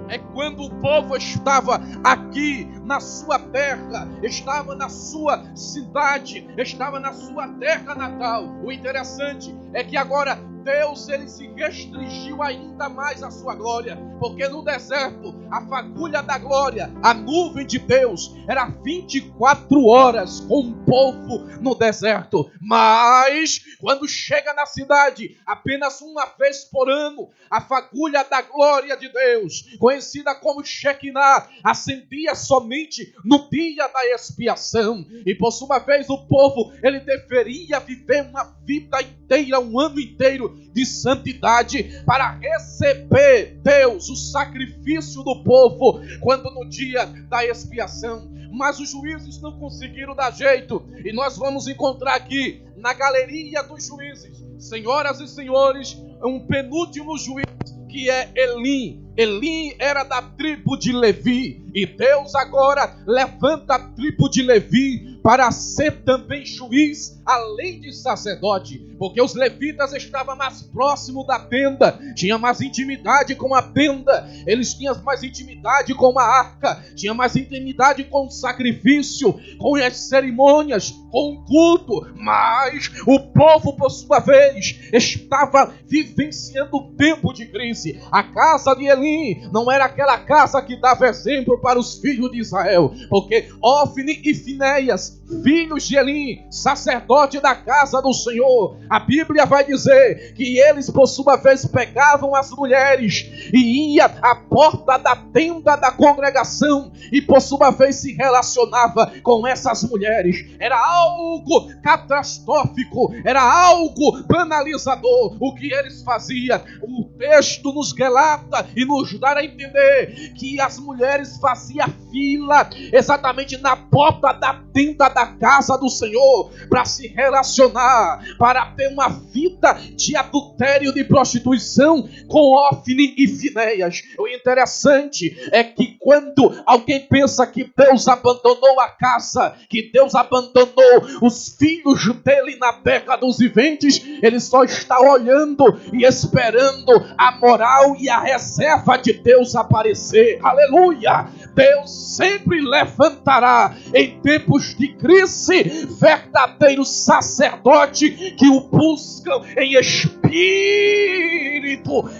[SPEAKER 8] é quando o povo estava aqui na sua terra, estava na sua cidade, estava na sua terra natal. O interessante é que agora Deus ele se restringiu ainda mais à sua glória, porque no deserto
[SPEAKER 9] a fagulha da glória, a nuvem de Deus, era 24 horas com o povo no deserto. Mas, quando chega na cidade, apenas uma vez por ano, a fagulha da glória de Deus, conhecida como Shekinah, acendia somente no dia da expiação. E por sua vez o povo, ele deveria viver uma vida inteira, um ano inteiro de santidade, para receber Deus, o sacrifício do povo, quando no dia da expiação. Mas os juízes não conseguiram dar jeito, e nós vamos encontrar aqui na galeria dos juízes, senhoras e senhores, um penúltimo juiz, que é Elim. Elim era da tribo de Levi, e Deus agora levanta a tribo de Levi para ser também juiz, além de sacerdote, porque os levitas estavam mais próximos da tenda, tinham mais intimidade com a tenda, eles tinham mais intimidade com a arca, tinham mais intimidade com o sacrifício, com as cerimônias, com o culto. Mas o povo, por sua vez, estava vivenciando o tempo de crise. A casa de Elim não era aquela casa que dava exemplo para os filhos de Israel, porque Ofni e Finéias, filhos de Elim, sacerdote da casa do Senhor, a Bíblia vai dizer que eles, por sua vez, pegavam as mulheres e ia à porta da tenda da congregação e, por sua vez, se relacionava com essas mulheres. Era algo catastrófico, era algo banalizador o que eles faziam. O texto nos relata e nos dá a entender que as mulheres faziam fila exatamente na porta da tenda da casa do Senhor para se relacionar, para ter uma vida de adultério, de prostituição com Ofni e Finéias. O interessante é que quando alguém pensa que Deus abandonou a casa, que Deus abandonou os filhos dele na terra dos viventes, ele só está olhando e esperando a moral e a reserva de Deus aparecer. Aleluia! Deus sempre levantará em tempos de crise verdadeiro sacerdote que o buscam em espírito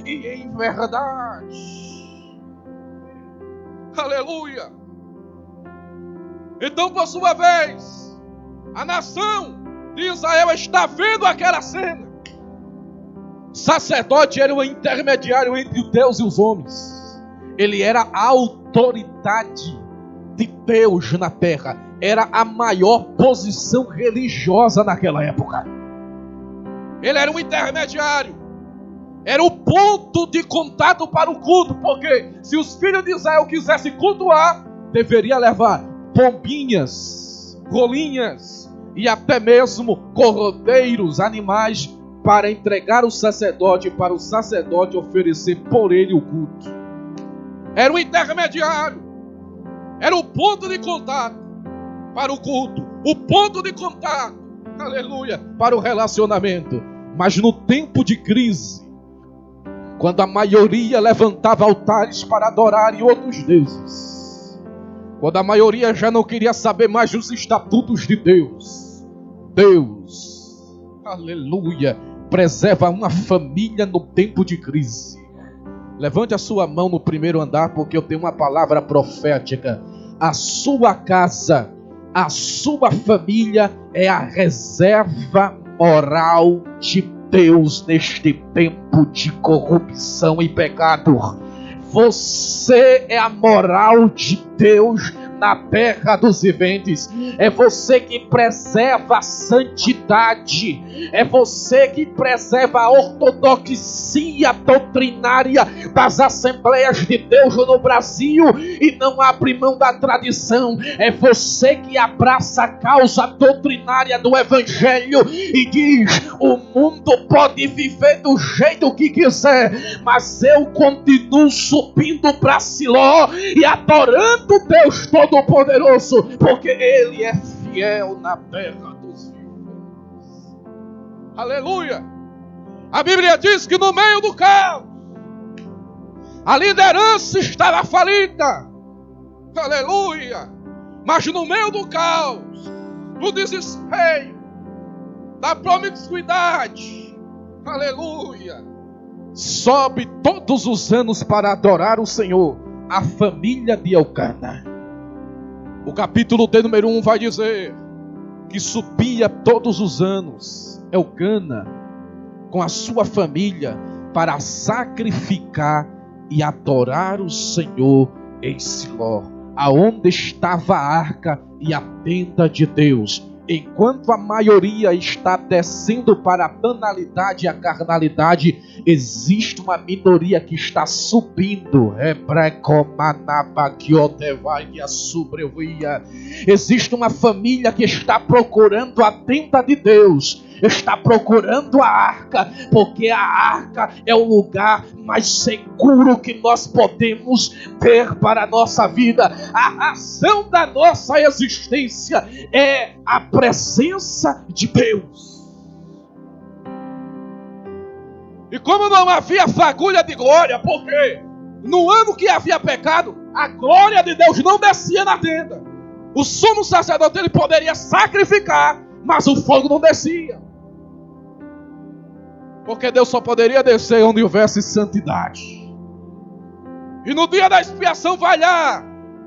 [SPEAKER 9] e em verdade. Aleluia! Então, por sua vez, a nação de Israel está vendo aquela cena. O sacerdote era o intermediário entre Deus e os homens. Ele era a autoridade de Deus na terra. Era a maior posição religiosa naquela época. Ele era um intermediário. Era o ponto de contato para o culto. Porque se os filhos de Israel quisessem cultuar, deveria levar pombinhas, rolinhas e até mesmo cordeiros, animais, para entregar o sacerdote, para o sacerdote oferecer por ele o culto. Era o intermediário. Era o ponto de contato para o culto, o ponto de contato, aleluia, para o relacionamento. Mas no tempo de crise, quando a maioria levantava altares para adorar em outros deuses, quando a maioria já não queria saber mais dos estatutos de Deus, Deus, aleluia, preserva uma família no tempo de crise. Levante a sua mão no primeiro andar, porque eu tenho uma palavra profética. A sua casa, a sua família é a reserva moral de Deus neste tempo de corrupção e pecado. Você é a moral de Deus na terra dos viventes. É você que preserva a santidade. É você que preserva a ortodoxia doutrinária das Assembleias de Deus no Brasil e não abre mão da tradição. É você que abraça a causa doutrinária do Evangelho e diz: o mundo pode viver do jeito que quiser, mas eu continuo subindo para Siló e adorando Deus Todo-Poderoso, porque Ele é fiel na terra dos viventes. Aleluia! A Bíblia diz que no meio do caos a liderança estava falida. Aleluia! Mas no meio do caos, do desespero, da promiscuidade, aleluia, sobe todos os anos para adorar o Senhor a família de Eucana. O capítulo de número 1 vai dizer que subia todos os anos Eucana com a sua família para sacrificar e adorar o Senhor em Siló, aonde estava a arca e a tenda de Deus. Enquanto a maioria está descendo para a banalidade e a carnalidade, existe uma minoria que está subindo. Existe uma família que está procurando a tenda de Deus, está procurando a arca, porque a arca é o lugar mais seguro que nós podemos ter para a nossa vida. A razão da nossa existência é a presença de Deus. E como não havia fagulha de glória, porque no ano que havia pecado, a glória de Deus não descia na tenda. O sumo sacerdote ele poderia sacrificar, mas o fogo não descia. Porque Deus só poderia descer onde houvesse santidade. E no dia da expiação vai lá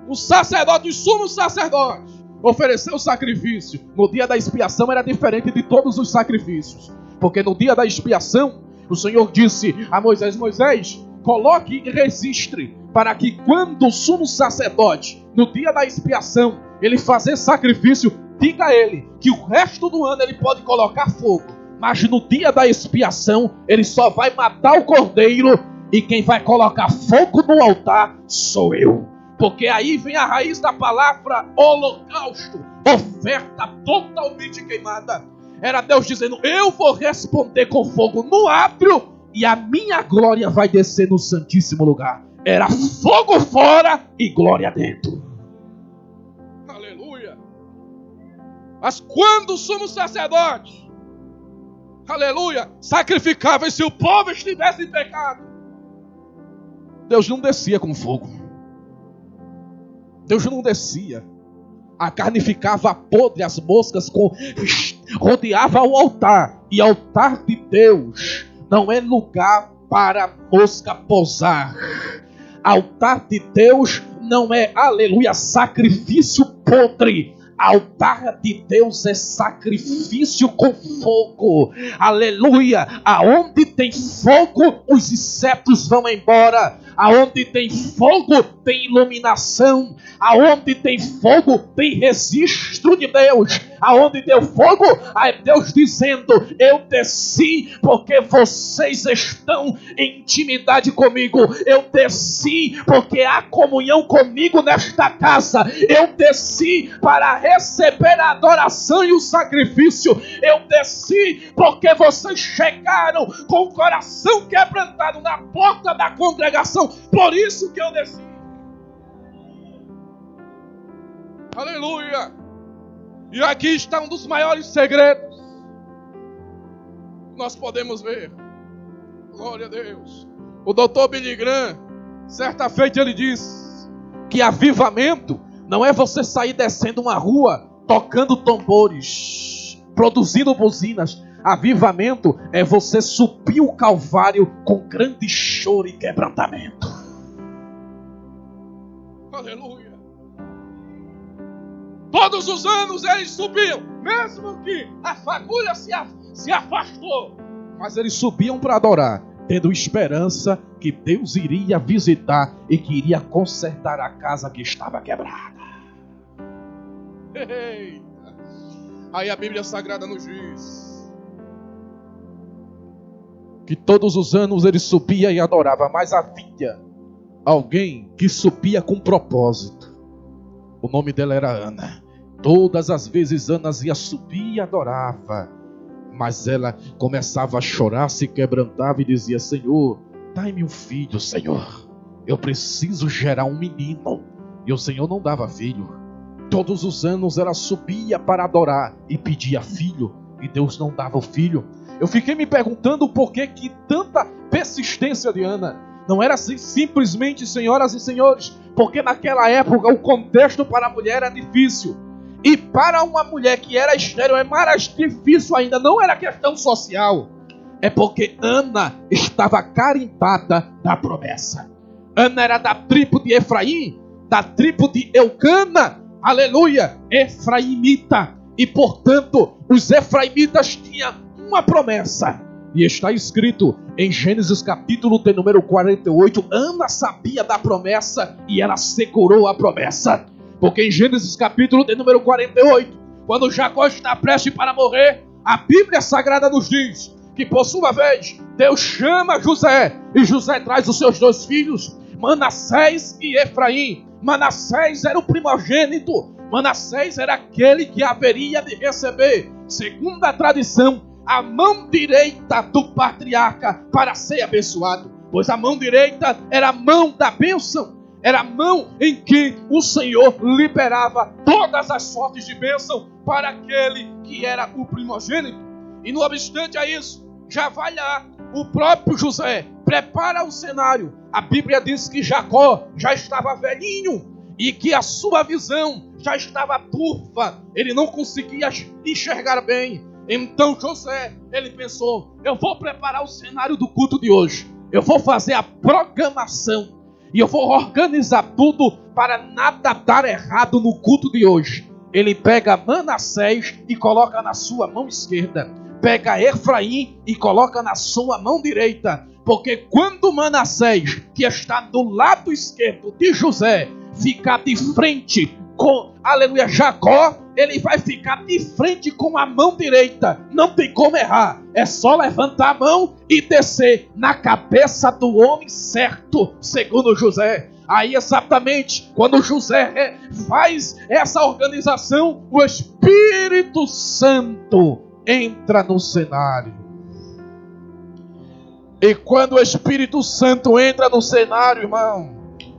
[SPEAKER 9] o sacerdote, o sumo sacerdote, oferecer o sacrifício. No dia da expiação era diferente de todos os sacrifícios. Porque no dia da expiação, o Senhor disse a Moisés: Moisés, coloque registre, para que quando o sumo sacerdote, no dia da expiação, ele fazer sacrifício, diga a ele que o resto do ano ele pode colocar fogo, mas no dia da expiação ele só vai matar o cordeiro, e quem vai colocar fogo no altar sou eu. Porque aí vem a raiz da palavra holocausto, oferta totalmente queimada. Era Deus dizendo: eu vou responder com fogo no átrio, e a minha glória vai descer no santíssimo lugar. Era fogo fora e glória dentro. Aleluia. Mas quando o sumo sacerdote, aleluia, sacrificava, e se o povo estivesse em pecado, Deus não descia com fogo. Deus não descia. A carne ficava podre, as moscas rodeavam o altar. E altar de Deus não é lugar para mosca pousar. Altar de Deus não é, aleluia, sacrifício podre. Altar de Deus é sacrifício com fogo. Aleluia. Aonde tem fogo, os insetos vão embora. Aonde tem fogo, tem iluminação. Aonde tem fogo, tem registro de Deus. Aonde deu fogo, é Deus dizendo: eu desci porque vocês estão em intimidade comigo. Eu desci porque há comunhão comigo nesta casa. Eu desci para receber a adoração e o sacrifício. Eu desci porque vocês chegaram com o coração quebrantado na porta da congregação. Por isso que eu desci. Aleluia. E aqui está um dos maiores segredos que nós podemos ver. Glória a Deus. O Dr. Billy Graham, certa feita, ele diz que avivamento não é você sair descendo uma rua tocando tambores, produzindo buzinas. Avivamento é você subir o Calvário com grande choro e quebrantamento. Aleluia. Todos os anos eles subiam, mesmo que a fagulha se afastou, mas eles subiam para adorar, tendo esperança que Deus iria visitar e que iria consertar a casa que estava quebrada. Eita. Aí a Bíblia Sagrada nos diz que todos os anos ele subia e adorava, mas havia alguém que subia com propósito. O nome dela era Ana. Todas as vezes Ana ia subir e adorava, mas ela começava a chorar, se quebrantava e dizia: Senhor, dai-me um filho, Senhor. Eu preciso gerar um menino. E o Senhor não dava filho. Todos os anos ela subia para adorar e pedia filho, e Deus não dava o filho. Eu fiquei me perguntando por que tanta persistência de Ana. Não era assim simplesmente, senhoras e senhores, porque naquela época o contexto para a mulher era difícil. E para uma mulher que era estéril é mais difícil ainda. Não era questão social. É porque Ana estava carimbada da promessa. Ana era da tribo de Efraim, da tribo de Eucana, aleluia, efraimita. E portanto, os efraimitas tinham uma promessa. E está escrito em Gênesis capítulo de número 48, Ana sabia da promessa e ela segurou a promessa. Porque em Gênesis capítulo de número 48, quando Jacó está prestes para morrer, a Bíblia Sagrada nos diz que por sua vez, Deus chama José, e José traz os seus 2 filhos, Manassés e Efraim. Manassés era o primogênito, Manassés era aquele que haveria de receber, segundo a tradição, a mão direita do patriarca para ser abençoado. Pois a mão direita era a mão da bênção, era a mão em que o Senhor liberava todas as sortes de bênção para aquele que era o primogênito. E não obstante a isso, já vai lá, o próprio José prepara o cenário. A Bíblia diz que Jacó já estava velhinho e que a sua visão já estava turva, ele não conseguia enxergar bem. Então José, ele pensou, eu vou preparar o cenário do culto de hoje, eu vou fazer a programação e eu vou organizar tudo para nada dar errado no culto de hoje. Ele pega Manassés e coloca na sua mão esquerda, pega Efraim e coloca na sua mão direita, porque quando Manassés, que está do lado esquerdo de José, ficar de frente com, aleluia, Jacó, ele vai ficar de frente com a mão direita. Não tem como errar. É só levantar a mão e descer na cabeça do homem certo, segundo José. Aí exatamente, quando José faz essa organização, o Espírito Santo entra no cenário. E quando o Espírito Santo entra no cenário, irmão,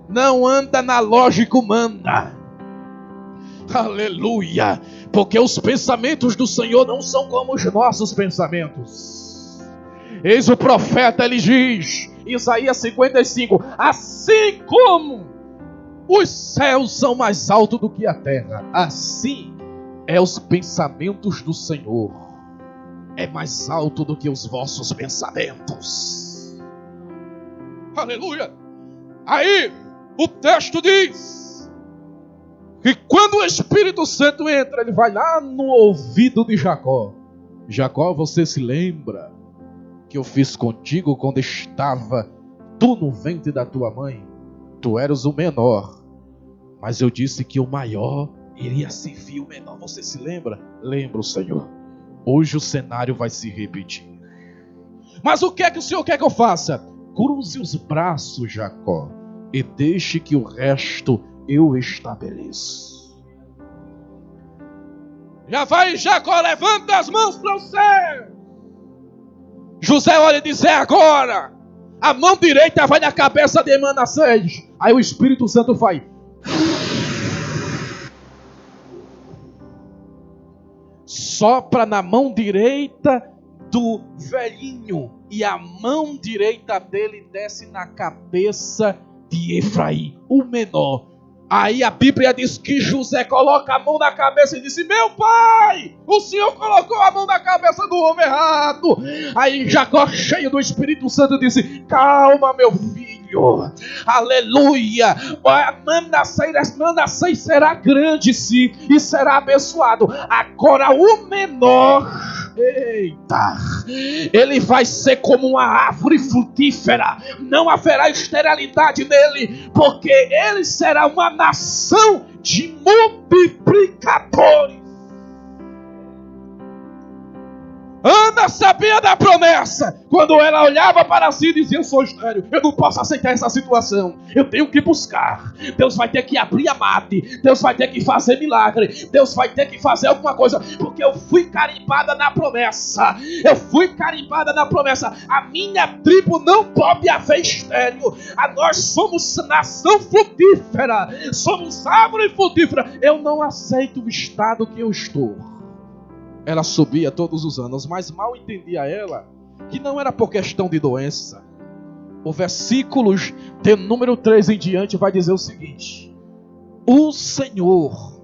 [SPEAKER 9] não anda na lógica humana. Aleluia! Porque os pensamentos do Senhor não são como os nossos pensamentos. Eis o profeta, ele diz, Isaías 55, assim como os céus são mais altos do que a terra, assim é os pensamentos do Senhor, é mais alto do que os vossos pensamentos. Aleluia! Aí o texto diz que quando o Espírito Santo entra, ele vai lá no ouvido de Jacó. Jacó, você se lembra que eu fiz contigo quando estava tu no ventre da tua mãe? Tu eras o menor, mas eu disse que o maior iria servir o menor. Você se lembra? Lembro, Senhor. Hoje o cenário vai se repetir. Mas o que é que o Senhor quer que eu faça? Cruze os braços, Jacó, e deixe que o resto eu estabeleço. Já vai, Jacó, levanta as mãos para o céu. José olha e diz, agora. A mão direita vai na cabeça de Manassés. Aí o Espírito Santo faz. Sopra na mão direita do velhinho. E a mão direita dele desce na cabeça de Efraim, o menor. Aí a Bíblia diz que José coloca a mão na cabeça e disse, meu pai, o Senhor colocou a mão na cabeça do homem errado. Aí Jacó, cheio do Espírito Santo, disse, calma, meu filho, aleluia, Manassés será grande sim, e será abençoado. Agora o menor, eita, ele vai ser como uma árvore frutífera, não haverá esterilidade nele, porque ele será uma nação de multiplicadores. Ana sabia da promessa. Quando ela olhava para si e dizia, eu sou estéril, eu não posso aceitar essa situação, eu tenho que buscar. Deus vai ter que abrir a mate, Deus vai ter que fazer milagre, Deus vai ter que fazer alguma coisa, porque eu fui carimbada na promessa. Eu fui carimbada na promessa. A minha tribo não pode haver estéril. Nós somos nação frutífera, somos árvore frutífera. Eu não aceito o estado que eu estou. Ela subia todos os anos, mas mal entendia ela que não era por questão de doença. O versículo de número 3 em diante vai dizer o seguinte: o Senhor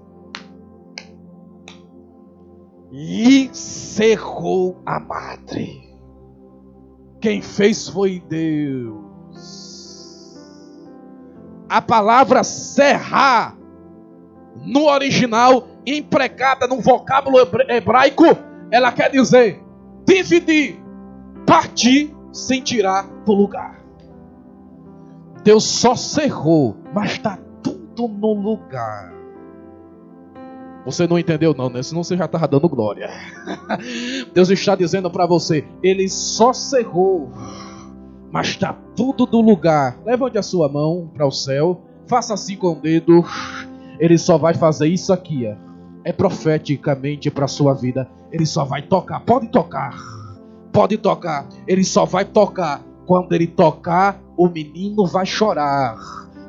[SPEAKER 9] lhe cerrou a madre. Quem fez foi Deus. A palavra serrar, no original, empregada no vocábulo hebraico, ela quer dizer dividir, partir sem tirar do lugar. Deus só cerrou, mas está tudo no lugar. Você não entendeu não, né? Senão você já estava dando glória. Deus está dizendo para você, Ele só cerrou, mas está tudo no lugar. Levante a sua mão para o céu, faça assim com o dedo. Ele só vai fazer isso aqui, ó. É profeticamente para a sua vida. Ele só vai tocar, pode tocar. Pode tocar, Ele só vai tocar. Quando Ele tocar, o menino vai chorar.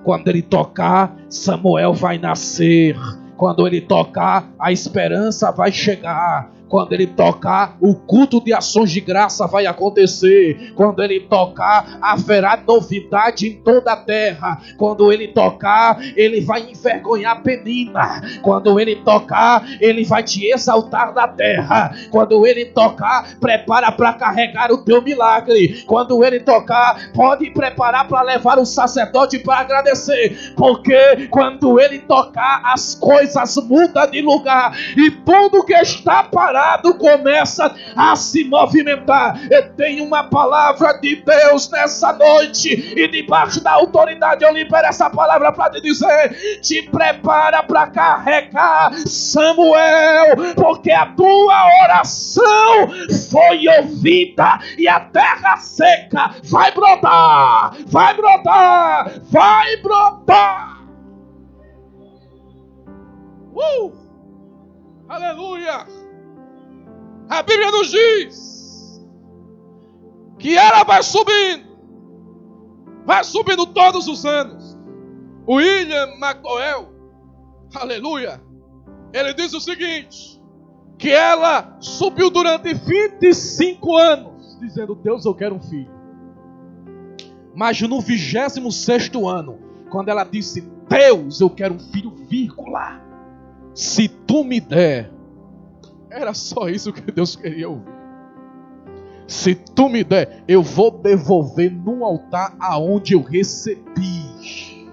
[SPEAKER 9] Quando Ele tocar, Samuel vai nascer. Quando Ele tocar, a esperança vai chegar. Quando Ele tocar, o culto de ações de graça vai acontecer. Quando Ele tocar, haverá novidade em toda a terra. Quando Ele tocar, Ele vai envergonhar Penina. Quando Ele tocar, Ele vai te exaltar na terra. Quando Ele tocar, prepara para carregar o teu milagre. Quando Ele tocar, pode preparar para levar o sacerdote para agradecer. Porque quando Ele tocar, as coisas mudam de lugar. E tudo que está parado começa a se movimentar. Eu tenho uma palavra de Deus nessa noite, e debaixo da autoridade eu libero essa palavra para te dizer: te prepara para carregar Samuel, porque a tua oração foi ouvida e a terra seca vai brotar, vai brotar, vai brotar. Aleluia! A Bíblia nos diz que ela vai subindo todos os anos. O William McDowell, aleluia, ele diz o seguinte, que ela subiu durante 25 anos, dizendo: Deus, eu quero um filho. Mas no 26º ano, quando ela disse: Deus, eu quero um filho, vírgula, se tu me der. Era só isso que Deus queria ouvir. Se tu me der, eu vou devolver no altar aonde eu recebi.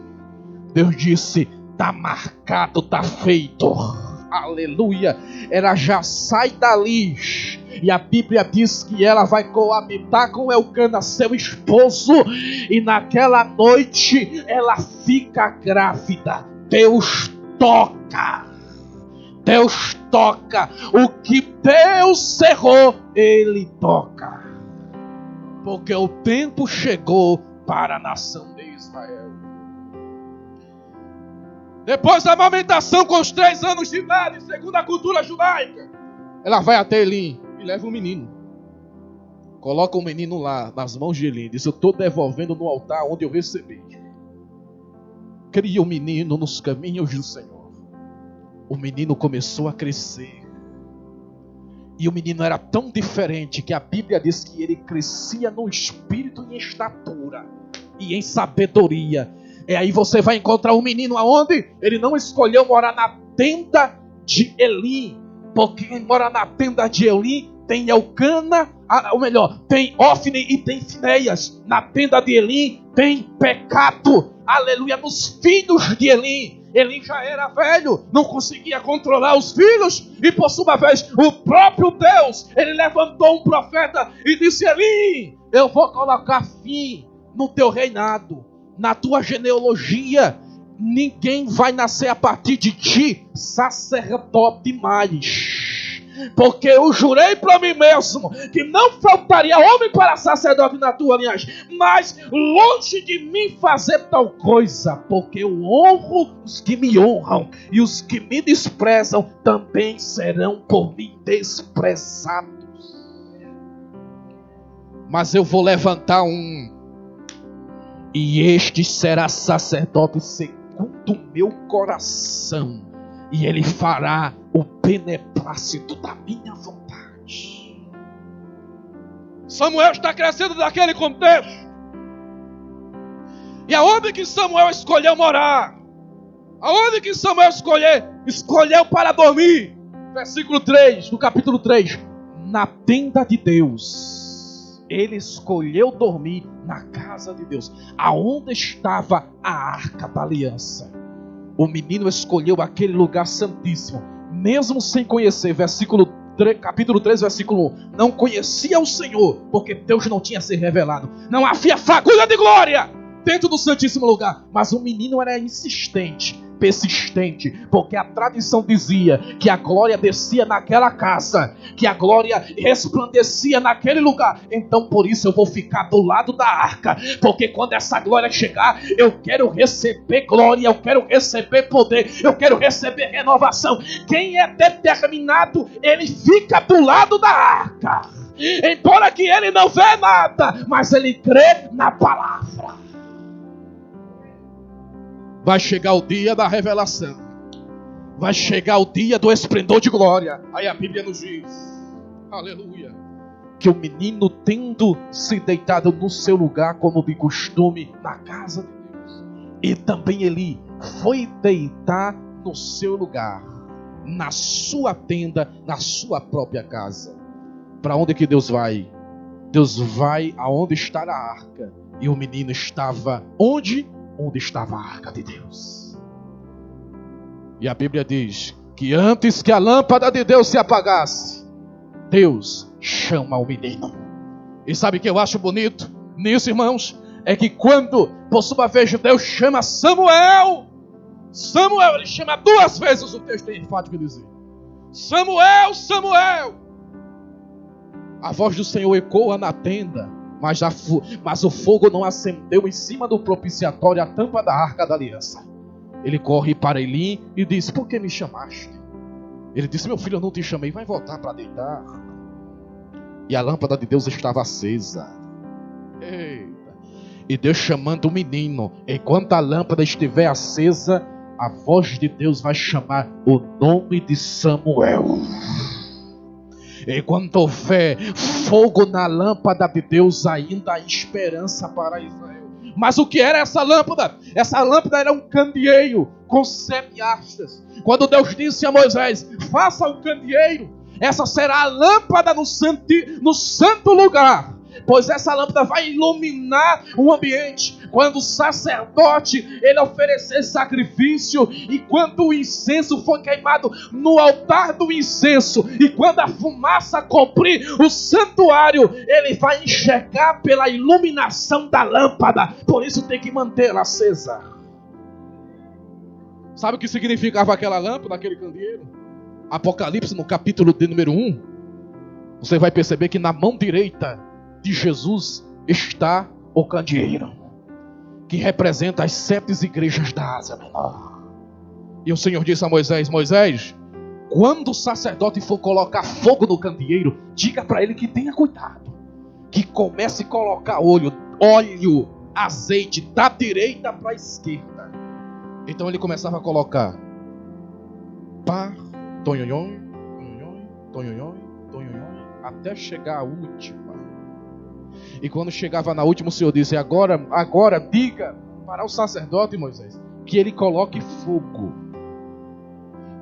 [SPEAKER 9] Deus disse: tá marcado, tá feito. Aleluia. Ela já sai dali. E a Bíblia diz que ela vai coabitar com Elcana, seu esposo. E naquela noite ela fica grávida. Deus toca. Deus toca. O que Deus cerrou, Ele toca. Porque o tempo chegou para a nação de Israel. Depois da amamentação com os 3 anos de idade, segundo a cultura judaica, ela vai até Elim e leva um menino. Coloca o menino lá nas mãos de Elim. Diz: eu estou devolvendo no altar onde eu recebi. Cria o menino nos caminhos do Senhor. O menino começou a crescer. E o menino era tão diferente que a Bíblia diz que ele crescia no espírito e em estatura e em sabedoria. E aí você vai encontrar um menino aonde? Ele não escolheu morar na tenda de Elim, porque quem mora na tenda de Elim tem Elcana, ou melhor, tem Ofni e tem Finéias. Na tenda de Elim tem pecado, aleluia, nos filhos de Elim. Elim já era velho, não conseguia controlar os filhos, e por sua vez o próprio Deus, ele levantou um profeta e disse: Elim, eu vou colocar fim no teu reinado, na tua genealogia. Ninguém vai nascer a partir de ti sacerdote mais. Porque eu jurei para mim mesmo que não faltaria homem para sacerdote na tua linhagem. Mas longe de mim fazer tal coisa, porque eu honro os que me honram, e os que me desprezam também serão por mim desprezados. Mas eu vou levantar um, e este será sacerdote segundo o meu coração, e ele fará o beneplácito da minha vontade. Samuel está crescendo naquele contexto. E aonde que Samuel escolheu morar? Aonde que Samuel escolheu para dormir? Versículo 3, do capítulo 3. Na tenda de Deus. ele escolheu dormir na casa de Deus, aonde estava a arca da aliança. O menino escolheu aquele lugar santíssimo, mesmo sem conhecer. Capítulo 3, versículo 1. Não conhecia o Senhor, porque Deus não tinha se revelado. Não havia fagulha de glória dentro do santíssimo lugar. Mas o menino era insistente, persistente, porque a tradição dizia que a glória descia naquela casa, que a glória resplandecia naquele lugar. Então por isso eu vou ficar do lado da arca, porque quando essa glória chegar, eu quero receber glória, eu quero receber poder, eu quero receber renovação. Quem é determinado, ele fica do lado da arca, embora que ele não vê nada, mas ele crê na palavra. Vai chegar o dia da revelação. Vai chegar o dia do esplendor de glória. Aí a Bíblia nos diz, aleluia, que o menino, tendo se deitado no seu lugar, como de costume, na casa de Deus, e também ele foi deitar no seu lugar, na sua tenda, na sua própria casa. Para onde que Deus vai? Deus vai aonde está a arca. E o menino estava onde? Onde estava a arca de Deus. E a Bíblia diz que antes que a lâmpada de Deus se apagasse, Deus chama o menino. E sabe o que eu acho bonito nisso, irmãos? É que quando, por sua vez, Deus chama Samuel, ele chama 2 vezes, o texto é enfático dizer: Samuel, Samuel. A voz do Senhor ecoa na tenda, mas o fogo não acendeu em cima do propiciatório, a tampa da arca da aliança. Ele corre para Eli e diz: por que me chamaste? Ele disse: meu filho, eu não te chamei, vai voltar para deitar. E a lâmpada de Deus estava acesa. Eita. E Deus chamando o menino, enquanto a lâmpada estiver acesa, a voz de Deus vai chamar o nome de Samuel. Enquanto houver fogo na lâmpada de Deus, ainda há esperança para Israel. Mas o que era essa lâmpada? Essa lâmpada era um candeeiro com 7 hastas. Quando Deus disse a Moisés: faça um candeeiro, essa será a lâmpada no santo lugar, pois essa lâmpada vai iluminar o ambiente. Quando o sacerdote ele oferecer sacrifício, e quando o incenso for queimado no altar do incenso, e quando a fumaça cobrir o santuário, ele vai enxergar pela iluminação da lâmpada. Por isso tem que mantê-la acesa. Sabe o que significava aquela lâmpada, aquele candeeiro? Apocalipse, no capítulo de número 1, você vai perceber que na mão direita de Jesus está o candeeiro, que representa as 7 igrejas da Ásia Menor. E o Senhor disse a Moisés: Moisés, quando o sacerdote for colocar fogo no candeeiro, diga para ele que tenha cuidado, que comece a colocar óleo, azeite, da direita para a esquerda. Então ele começava a colocar pá, tonhonhon, tonhonhon, tonhonhon, até chegar a última. E quando chegava na última, o Senhor disse: agora diga para o sacerdote Moisés que ele coloque fogo.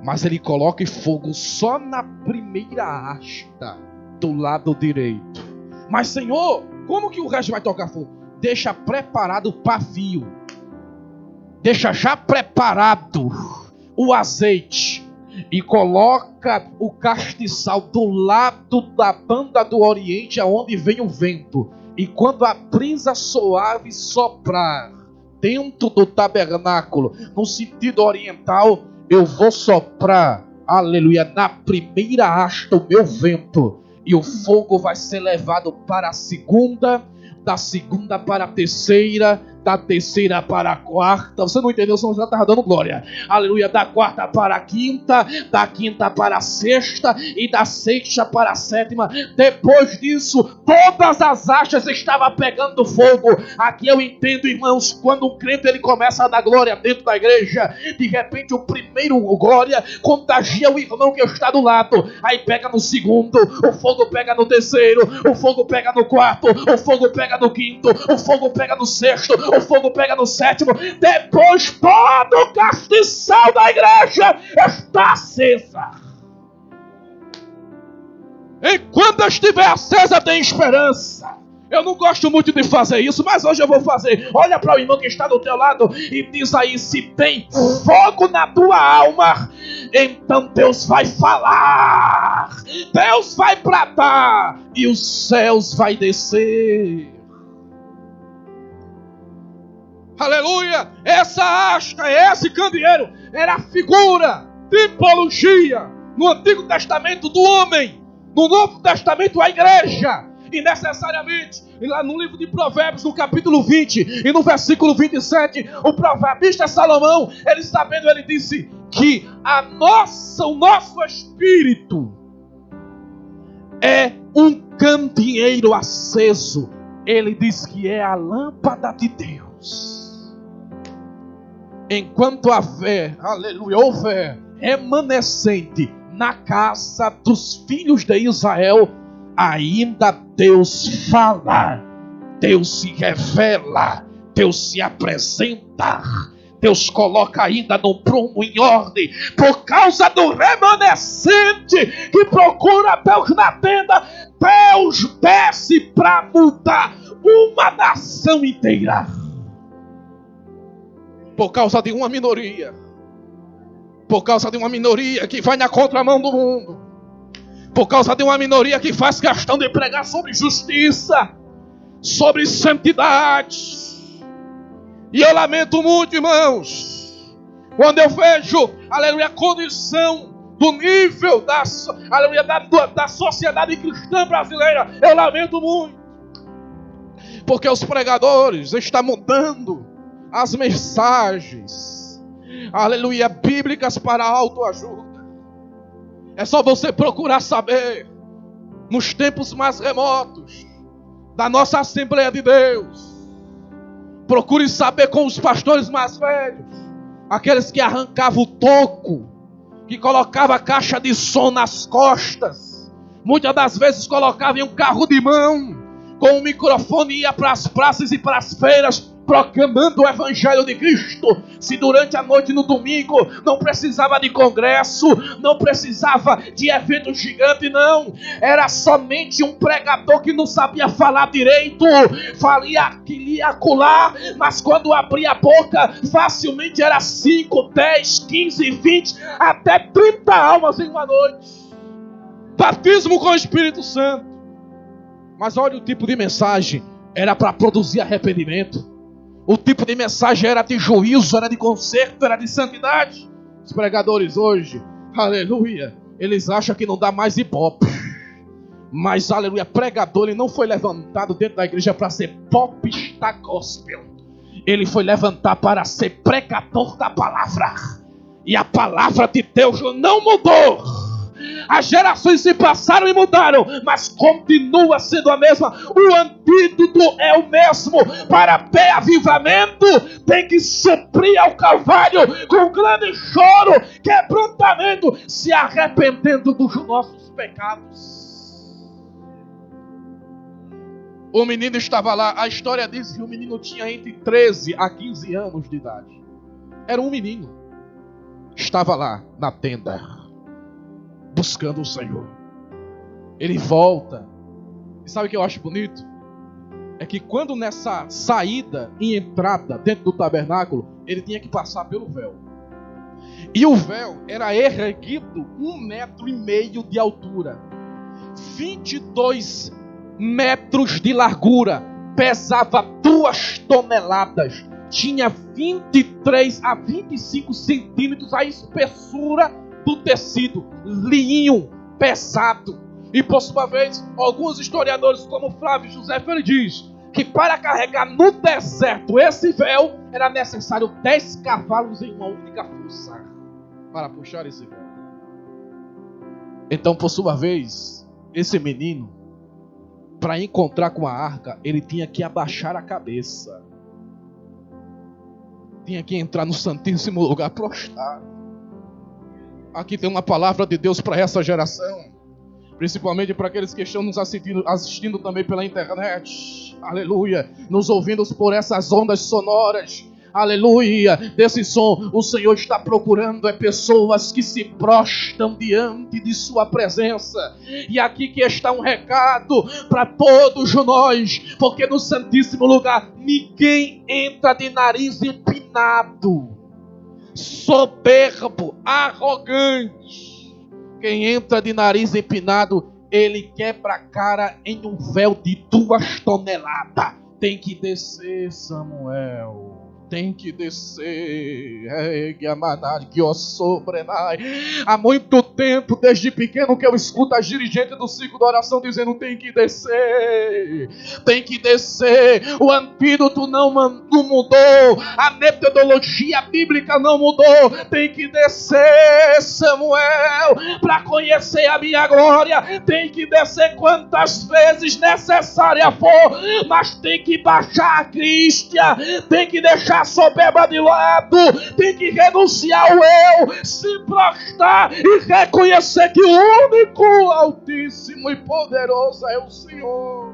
[SPEAKER 9] Mas ele coloque fogo só na primeira hasta do lado direito. Mas Senhor, como que o resto vai tocar fogo? Deixa preparado o pavio. Deixa já preparado o azeite. E coloca o castiçal do lado da banda do oriente, aonde vem o vento. E quando a brisa suave soprar dentro do tabernáculo, no sentido oriental, eu vou soprar, aleluia, na primeira hasta o meu vento. E o fogo vai ser levado para a segunda, da segunda para a terceira, da terceira para a quarta. Você não entendeu? Você já estava dando glória. Aleluia. Da quarta para a quinta, da quinta para a sexta e da sexta para a sétima. Depois disso, todas as hastas estavam pegando fogo. Aqui eu entendo, irmãos, quando um crente ele começa a dar glória dentro da igreja, de repente o primeiro glória contagia o irmão que está do lado. Aí pega no segundo, o fogo pega no terceiro, o fogo pega no quarto, o fogo pega no quinto, o fogo pega no sexto, o fogo pega no sétimo. Depois todo o castiçal da igreja está acesa. Enquanto estiver acesa, tem esperança. Eu não gosto muito de fazer isso, mas hoje eu vou fazer. Olha para o irmão que está do teu lado e diz aí: se tem fogo na tua alma, então Deus vai falar, Deus vai bradar e os céus vai descer. Aleluia! Essa asta, esse candeeiro era a figura, tipologia no Antigo Testamento do homem, no Novo Testamento a igreja. E necessariamente, lá no livro de Provérbios, no capítulo 20 e no versículo 27, o proverbista Salomão, ele disse que o nosso espírito é um candeeiro aceso. Ele diz que é a lâmpada de Deus. Enquanto houver remanescente na casa dos filhos de Israel, ainda Deus fala, Deus se revela, Deus se apresenta, Deus coloca ainda no prumo em ordem, por causa do remanescente que procura Deus na tenda. Deus desce para mudar uma nação inteira, por causa de uma minoria, que vai na contramão do mundo, por causa de uma minoria que faz questão de pregar sobre justiça, sobre santidade. E eu lamento muito, irmãos, quando eu vejo, aleluia, a condição do nível da sociedade cristã brasileira. Eu lamento muito, porque os pregadores estão mudando as mensagens, aleluia, bíblicas para a autoajuda. É só você procurar saber, nos tempos mais remotos da nossa Assembleia de Deus, procure saber com os pastores mais velhos, aqueles que arrancavam o toco, que colocavam a caixa de som nas costas, muitas das vezes colocavam em um carro de mão, com um microfone, e ia para as praças e para as feiras, proclamando o Evangelho de Cristo. Se durante a noite no domingo não precisava de congresso, não precisava de evento gigante, não. Era somente um pregador que não sabia falar direito, falia aqui, acolá, mas quando abria a boca, facilmente era 5, 10, 15, 20, até 30 almas em uma noite. Batismo com o Espírito Santo. Mas olha o tipo de mensagem, era para produzir arrependimento. O tipo de mensagem era de juízo, era de conserto, era de santidade. Os pregadores hoje, aleluia, eles acham que não dá mais ibope. Mas, aleluia, pregador, ele não foi levantado dentro da igreja para ser popista gospel. Ele foi levantado para ser pregador da palavra. E a palavra de Deus não mudou. As gerações se passaram e mudaram, mas continua sendo a mesma. O antídoto é o mesmo. Para ter avivamento, tem que suprir ao Calvário com grande choro, quebrantamento, se arrependendo dos nossos pecados. O menino estava lá. A história diz que o menino tinha entre 13 a 15 anos de idade. Era um menino. Estava lá na tenda, buscando o Senhor. Ele volta. E sabe o que eu acho bonito? É que quando nessa saída e entrada dentro do tabernáculo, ele tinha que passar pelo véu. E o véu era erguido 1,5 metro de altura, 22 metros de largura, pesava 2 toneladas, tinha 23 a 25 centímetros a espessura do tecido, linho, pesado. E por sua vez, alguns historiadores como Flávio José ele diz que para carregar no deserto esse véu, era necessário 10 cavalos em uma única força para puxar esse véu. Então, por sua vez, esse menino, para encontrar com a arca, ele tinha que abaixar a cabeça, tinha que entrar no santíssimo lugar prostrado. Aqui tem uma palavra de Deus para essa geração, principalmente para aqueles que estão nos assistindo também pela internet, aleluia, nos ouvindo por essas ondas sonoras. aleluia, desse som. O Senhor está procurando pessoas que se prostram diante de sua presença. E aqui que está um recado para todos nós, porque no Santíssimo Lugar ninguém entra de nariz empinado, soberbo, arrogante. Quem entra de nariz empinado, ele quebra a cara em um véu de 2 toneladas. Tem que descer, Samuel. Tem que descer. Há muito tempo, desde pequeno, que eu escuto as dirigentes do ciclo da oração dizendo: tem que descer. Tem que descer. O antídoto não mudou. A metodologia bíblica não mudou. Tem que descer, Samuel, para conhecer a minha glória. Tem que descer quantas vezes necessária for, mas tem que baixar a Crístia. Tem que deixar a soberba de lado, tem que renunciar ao eu, se prostrar e reconhecer que o único, altíssimo e poderoso é o Senhor.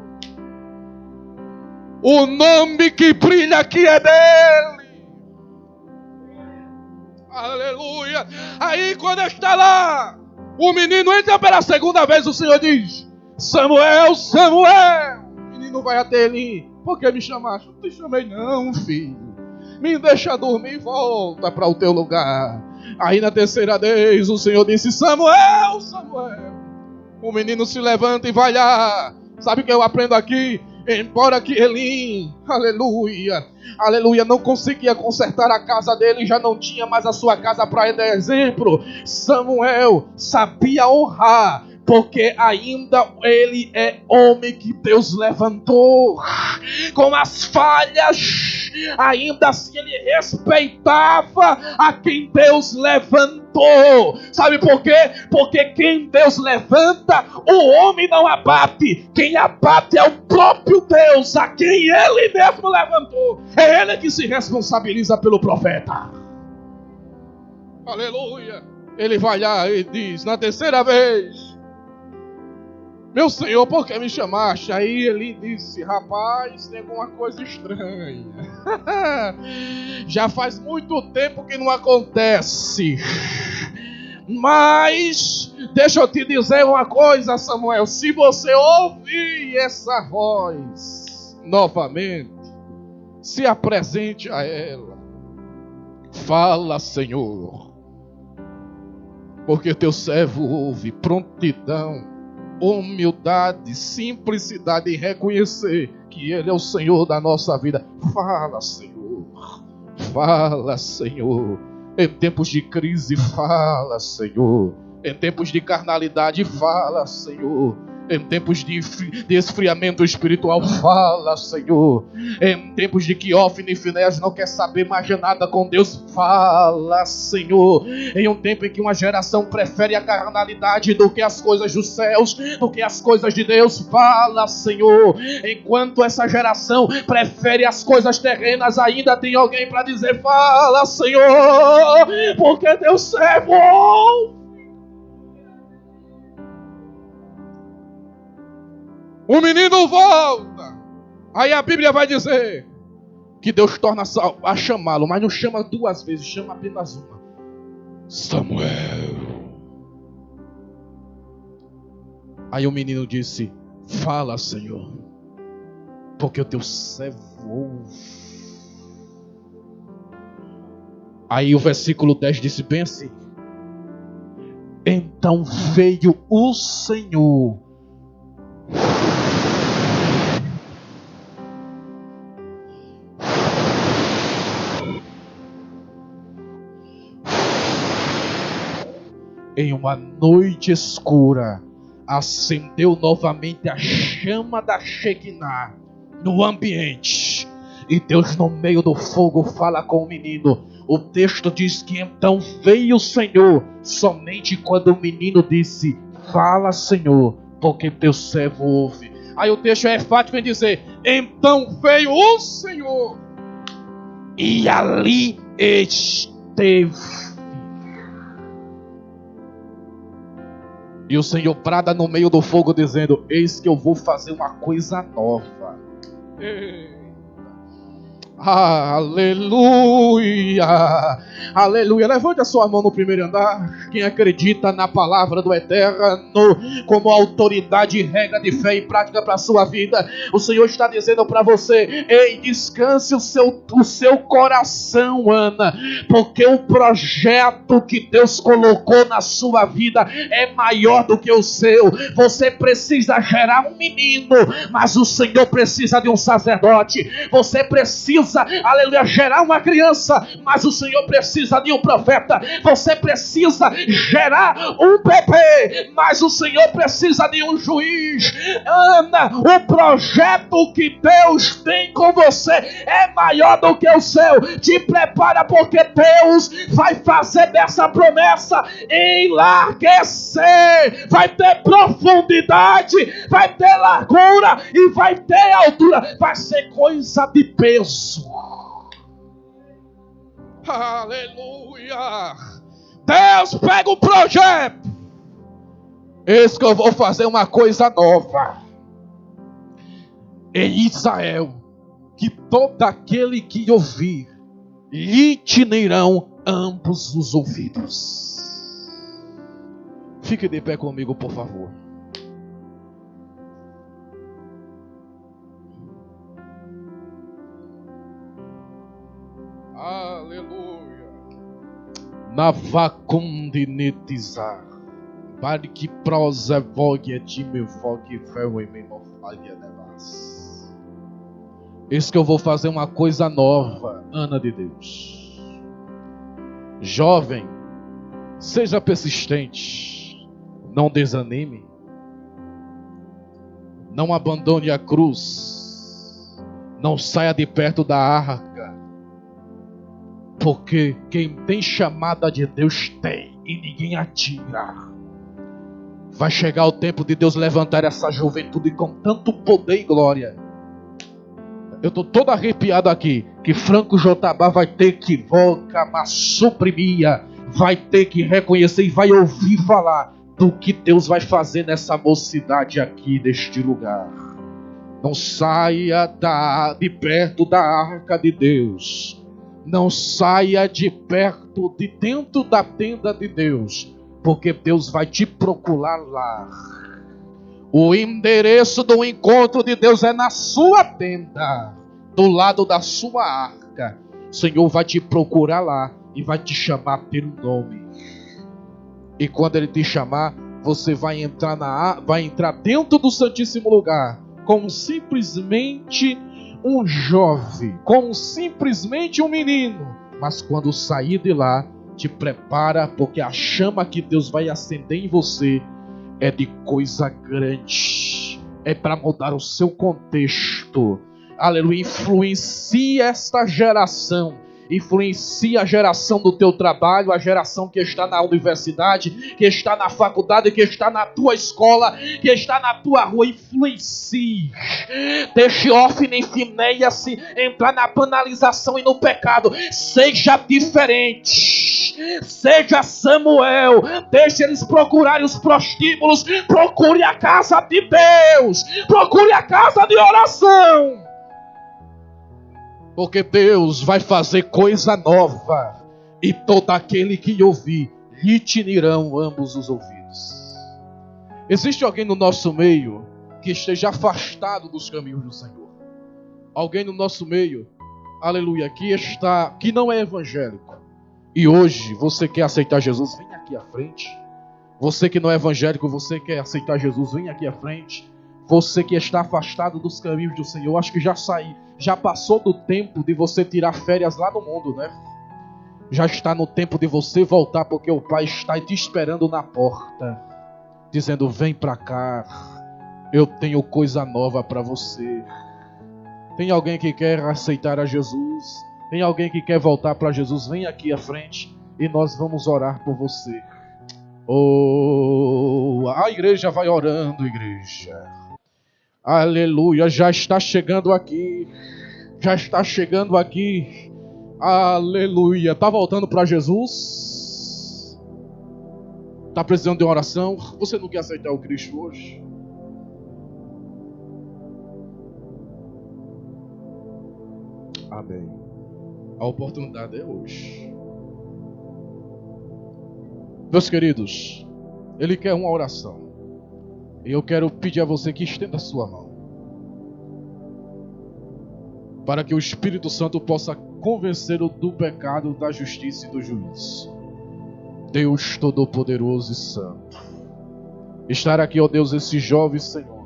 [SPEAKER 9] O nome que brilha aqui é dele. Aleluia. Aí quando está lá, o menino entra pela segunda vez, o Senhor diz: Samuel, Samuel. O menino vai até ele: por que me chamaste? Não te chamei não, filho. Me deixa dormir e volta para o teu lugar. Aí na terceira vez o Senhor disse: Samuel, Samuel. O menino se levanta e vai lá. Sabe o que eu aprendo aqui? Embora que Eli, aleluia, aleluia, não conseguia consertar a casa dele, já não tinha mais a sua casa para dar exemplo, Samuel sabia honrar, porque ainda ele é homem que Deus levantou. Com as falhas, ainda assim ele respeitava a quem Deus levantou. Sabe por quê? Porque quem Deus levanta, o homem não abate. Quem abate é o próprio Deus, a quem ele mesmo levantou. É ele que se responsabiliza pelo profeta. Aleluia. Ele vai lá e diz na terceira vez: meu Senhor, por que me chamaste? Aí ele disse: rapaz, tem alguma coisa estranha. Já faz muito tempo que não acontece. Mas deixa eu te dizer uma coisa, Samuel. Se você ouvir essa voz novamente, se apresente a ela. Fala, Senhor, porque teu servo ouve. Prontidão, humildade, simplicidade em reconhecer que Ele é o Senhor da nossa vida. Fala, Senhor. Fala, Senhor. Em tempos de crise, fala, Senhor. Em tempos de carnalidade, fala, Senhor. Em tempos de esfriamento espiritual, fala, Senhor. Em tempos de que Ofne e Finéias não quer saber mais de nada com Deus, fala, Senhor. Em um tempo em que uma geração prefere a carnalidade do que as coisas dos céus, do que as coisas de Deus, fala, Senhor. Enquanto essa geração prefere as coisas terrenas, ainda tem alguém para dizer: fala, Senhor, porque teu servo ouve. O menino volta. Aí a Bíblia vai dizer que Deus torna a chamá-lo, mas não chama 2 vezes, chama apenas uma: Samuel. Aí o menino disse: fala, Senhor, porque o teu servo ouve. Aí o versículo 10 disse bem assim: então veio o Senhor em uma noite escura, acendeu novamente a chama da Shekinah no ambiente, e Deus no meio do fogo fala com o menino. O texto diz que então veio o Senhor, somente quando o menino disse: fala, Senhor, porque teu servo ouve. Aí o texto é enfático em dizer: então veio o Senhor, e ali esteve. E o Senhor brada no meio do fogo dizendo: eis que eu vou fazer uma coisa nova. Aleluia, aleluia. Levante a sua mão no primeiro andar. Quem acredita na palavra do Eterno como autoridade e regra de fé e prática para a sua vida, o Senhor está dizendo para você: ei, descanse o seu coração, Ana, porque o projeto que Deus colocou na sua vida é maior do que o seu. Você precisa gerar um menino, mas o Senhor precisa de um sacerdote. Você precisa, aleluia, gerar uma criança, mas o Senhor precisa de um profeta. Você precisa gerar um bebê, mas o Senhor precisa de um juiz. Ana, o projeto que Deus tem com você é maior do que o seu. Te prepara, porque Deus vai fazer dessa promessa enlarguecer. Vai ter profundidade, vai ter largura e vai ter altura. Vai ser coisa de peso. Aleluia. Deus pega o projeto. Eis que eu vou fazer uma coisa nova em Israel, que todo aquele que ouvir lhe tinirão ambos os ouvidos. Fique de pé comigo, por favor. Aleluia. Navacundinetizar. Barque prosa vogue de me vogue fel e me morfalha nevas. Eis que eu vou fazer uma coisa nova, Ana de Deus. Jovem, seja persistente, não desanime, não abandone a cruz, não saia de perto da arca, porque quem tem chamada de Deus tem e ninguém atira. Vai chegar o tempo de Deus levantar essa juventude com tanto poder e glória. Eu estou todo arrepiado aqui, que Franco Jotobá vai ter que voca, mas suprimia, vai ter que reconhecer e vai ouvir falar do que Deus vai fazer nessa mocidade aqui, neste lugar. Não saia de perto da arca de Deus. Não saia de perto, de dentro da tenda de Deus, porque Deus vai te procurar lá. O endereço do encontro de Deus é na sua tenda, do lado da sua arca. O Senhor vai te procurar lá e vai te chamar pelo nome. E quando Ele te chamar, você vai entrar dentro do Santíssimo Lugar como simplesmente um jovem, como simplesmente um menino. Mas quando sair de lá, te prepara, porque a chama que Deus vai acender em você é de coisa grande, é para mudar o seu contexto. Aleluia. Influencia esta geração, influencia a geração do teu trabalho, a geração que está na universidade, que está na faculdade, que está na tua escola, que está na tua rua. Influencie. Deixe Ófine e Finéias entrar na banalização e no pecado. Seja diferente, seja Samuel. Deixe eles procurarem os prostíbulos. Procure a casa de Deus, procure a casa de oração, porque Deus vai fazer coisa nova, e todo aquele que ouvir lhe tinirão ambos os ouvidos. Existe alguém no nosso meio que esteja afastado dos caminhos do Senhor? Alguém no nosso meio, aleluia, que não é evangélico, e hoje você quer aceitar Jesus? Vem aqui à frente. Você que não é evangélico, você quer aceitar Jesus? Vem aqui à frente. Você que está afastado dos caminhos do Senhor, acho que já passou do tempo de você tirar férias lá no mundo, né? Já está no tempo de você voltar, porque o Pai está te esperando na porta, dizendo: vem para cá, eu tenho coisa nova para você. Tem alguém que quer aceitar a Jesus? Tem alguém que quer voltar para Jesus? Vem aqui à frente e nós vamos orar por você. Oh, a igreja vai orando, igreja. Aleluia, já está chegando aqui. Já está chegando aqui. Aleluia. Está voltando para Jesus? Está precisando de uma oração? Você não quer aceitar o Cristo hoje? Amém. A oportunidade é hoje. Meus queridos, Ele quer uma oração. E eu quero pedir a você que estenda a sua mão, para que o Espírito Santo possa convencê-lo do pecado, da justiça e do juízo. Deus Todo-Poderoso e Santo, estar aqui, ó Deus, esse jovem Senhor,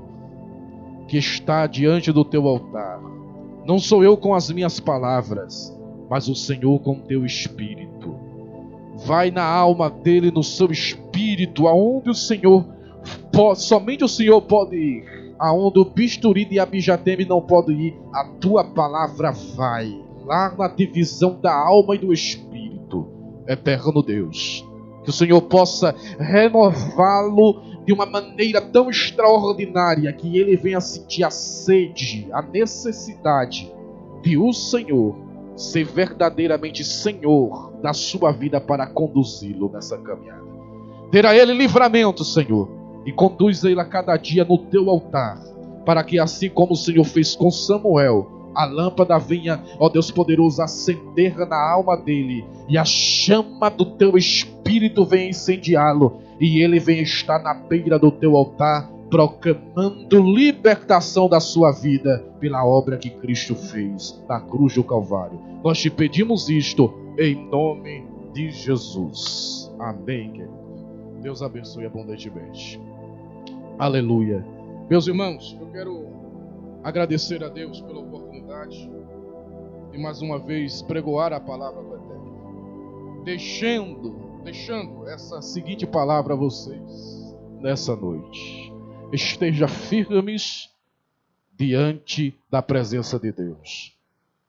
[SPEAKER 9] que está diante do teu altar. Não sou eu com as minhas palavras, mas o Senhor com teu Espírito. Vai na alma dele, no seu espírito, aonde o Senhor pode, somente o Senhor pode ir. Aonde o bisturi de Abijateme não pode ir, a tua palavra vai. Lá na divisão da alma e do espírito. Eterno Deus, que o Senhor possa renová-lo de uma maneira tão extraordinária, que ele venha sentir a sede, a necessidade de o Senhor ser verdadeiramente Senhor da sua vida para conduzi-lo nessa caminhada. Terá ele livramento, Senhor, e conduz ele a cada dia no teu altar, para que assim como o Senhor fez com Samuel, a lâmpada venha, ó Deus poderoso, acender na alma dele, e a chama do teu Espírito venha incendiá-lo, e ele venha estar na beira do teu altar, proclamando libertação da sua vida, pela obra que Cristo fez na cruz do Calvário. Nós te pedimos isto, em nome de Jesus. Amém, querido. Deus abençoe abundantemente. Aleluia. Meus irmãos, eu quero agradecer a Deus pela oportunidade de mais uma vez pregoar a palavra do Eterno, deixando essa seguinte palavra a vocês nessa noite: esteja firmes diante da presença de Deus,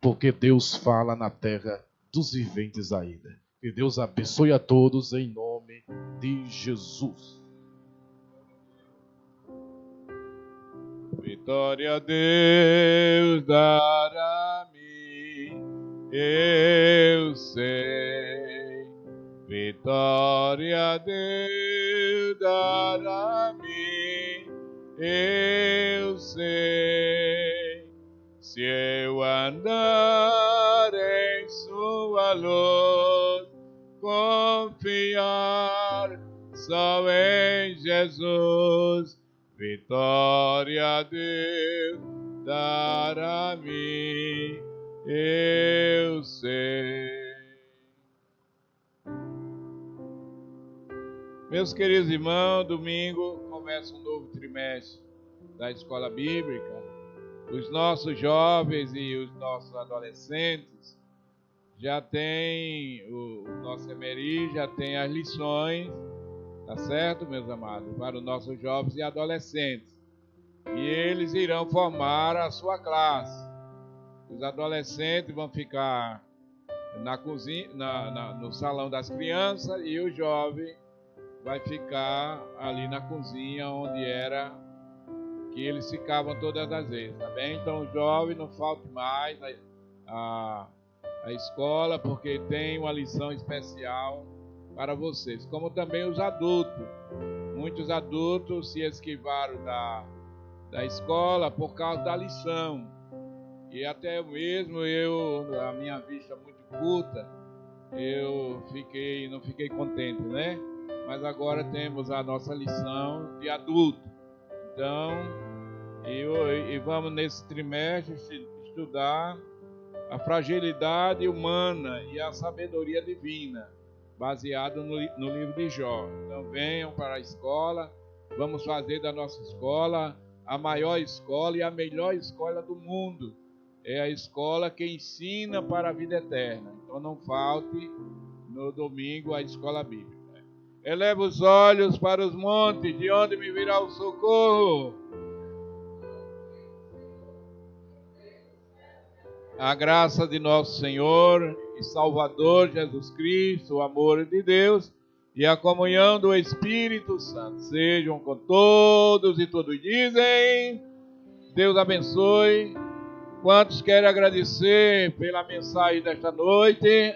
[SPEAKER 9] porque Deus fala na terra dos viventes ainda. Que Deus abençoe a todos em nome de Jesus.
[SPEAKER 1] Vitória a Deus dará-me, eu sei. Vitória a Deus dará-me, eu sei. Se eu andar em sua luz, confiar só em Jesus, vitória a Deus dará-me, eu sei. Meus queridos irmãos, domingo começa um novo trimestre da Escola Bíblica. Os nossos jovens e os nossos adolescentes já têm, o nosso Emery já tem as lições, tá certo, meus amados, para os nossos jovens e adolescentes. E eles irão formar a sua classe. Os adolescentes vão ficar na cozinha, no salão das crianças, e o jovem vai ficar ali na cozinha, onde era que eles ficavam todas as vezes, tá bem? Então, o jovem não falte mais a escola, porque tem uma lição especial para vocês, como também os adultos. Muitos adultos se esquivaram da escola por causa da lição. E até mesmo a minha vista muito curta, não fiquei contente, né? Mas agora temos a nossa lição de adulto. Então, e vamos nesse trimestre estudar a fragilidade humana e a sabedoria divina, baseado no livro de Jó. Então venham para a escola, vamos fazer da nossa escola a maior escola e a melhor escola do mundo. É a escola que ensina para a vida eterna. Então não falte no domingo a escola bíblica. Eleva os olhos para os montes, de onde me virá o socorro? A graça de nosso Senhor e Salvador Jesus Cristo, o amor de Deus e a comunhão do Espírito Santo sejam com todos, e todos dizem: Deus abençoe. Quantos querem agradecer pela mensagem desta noite?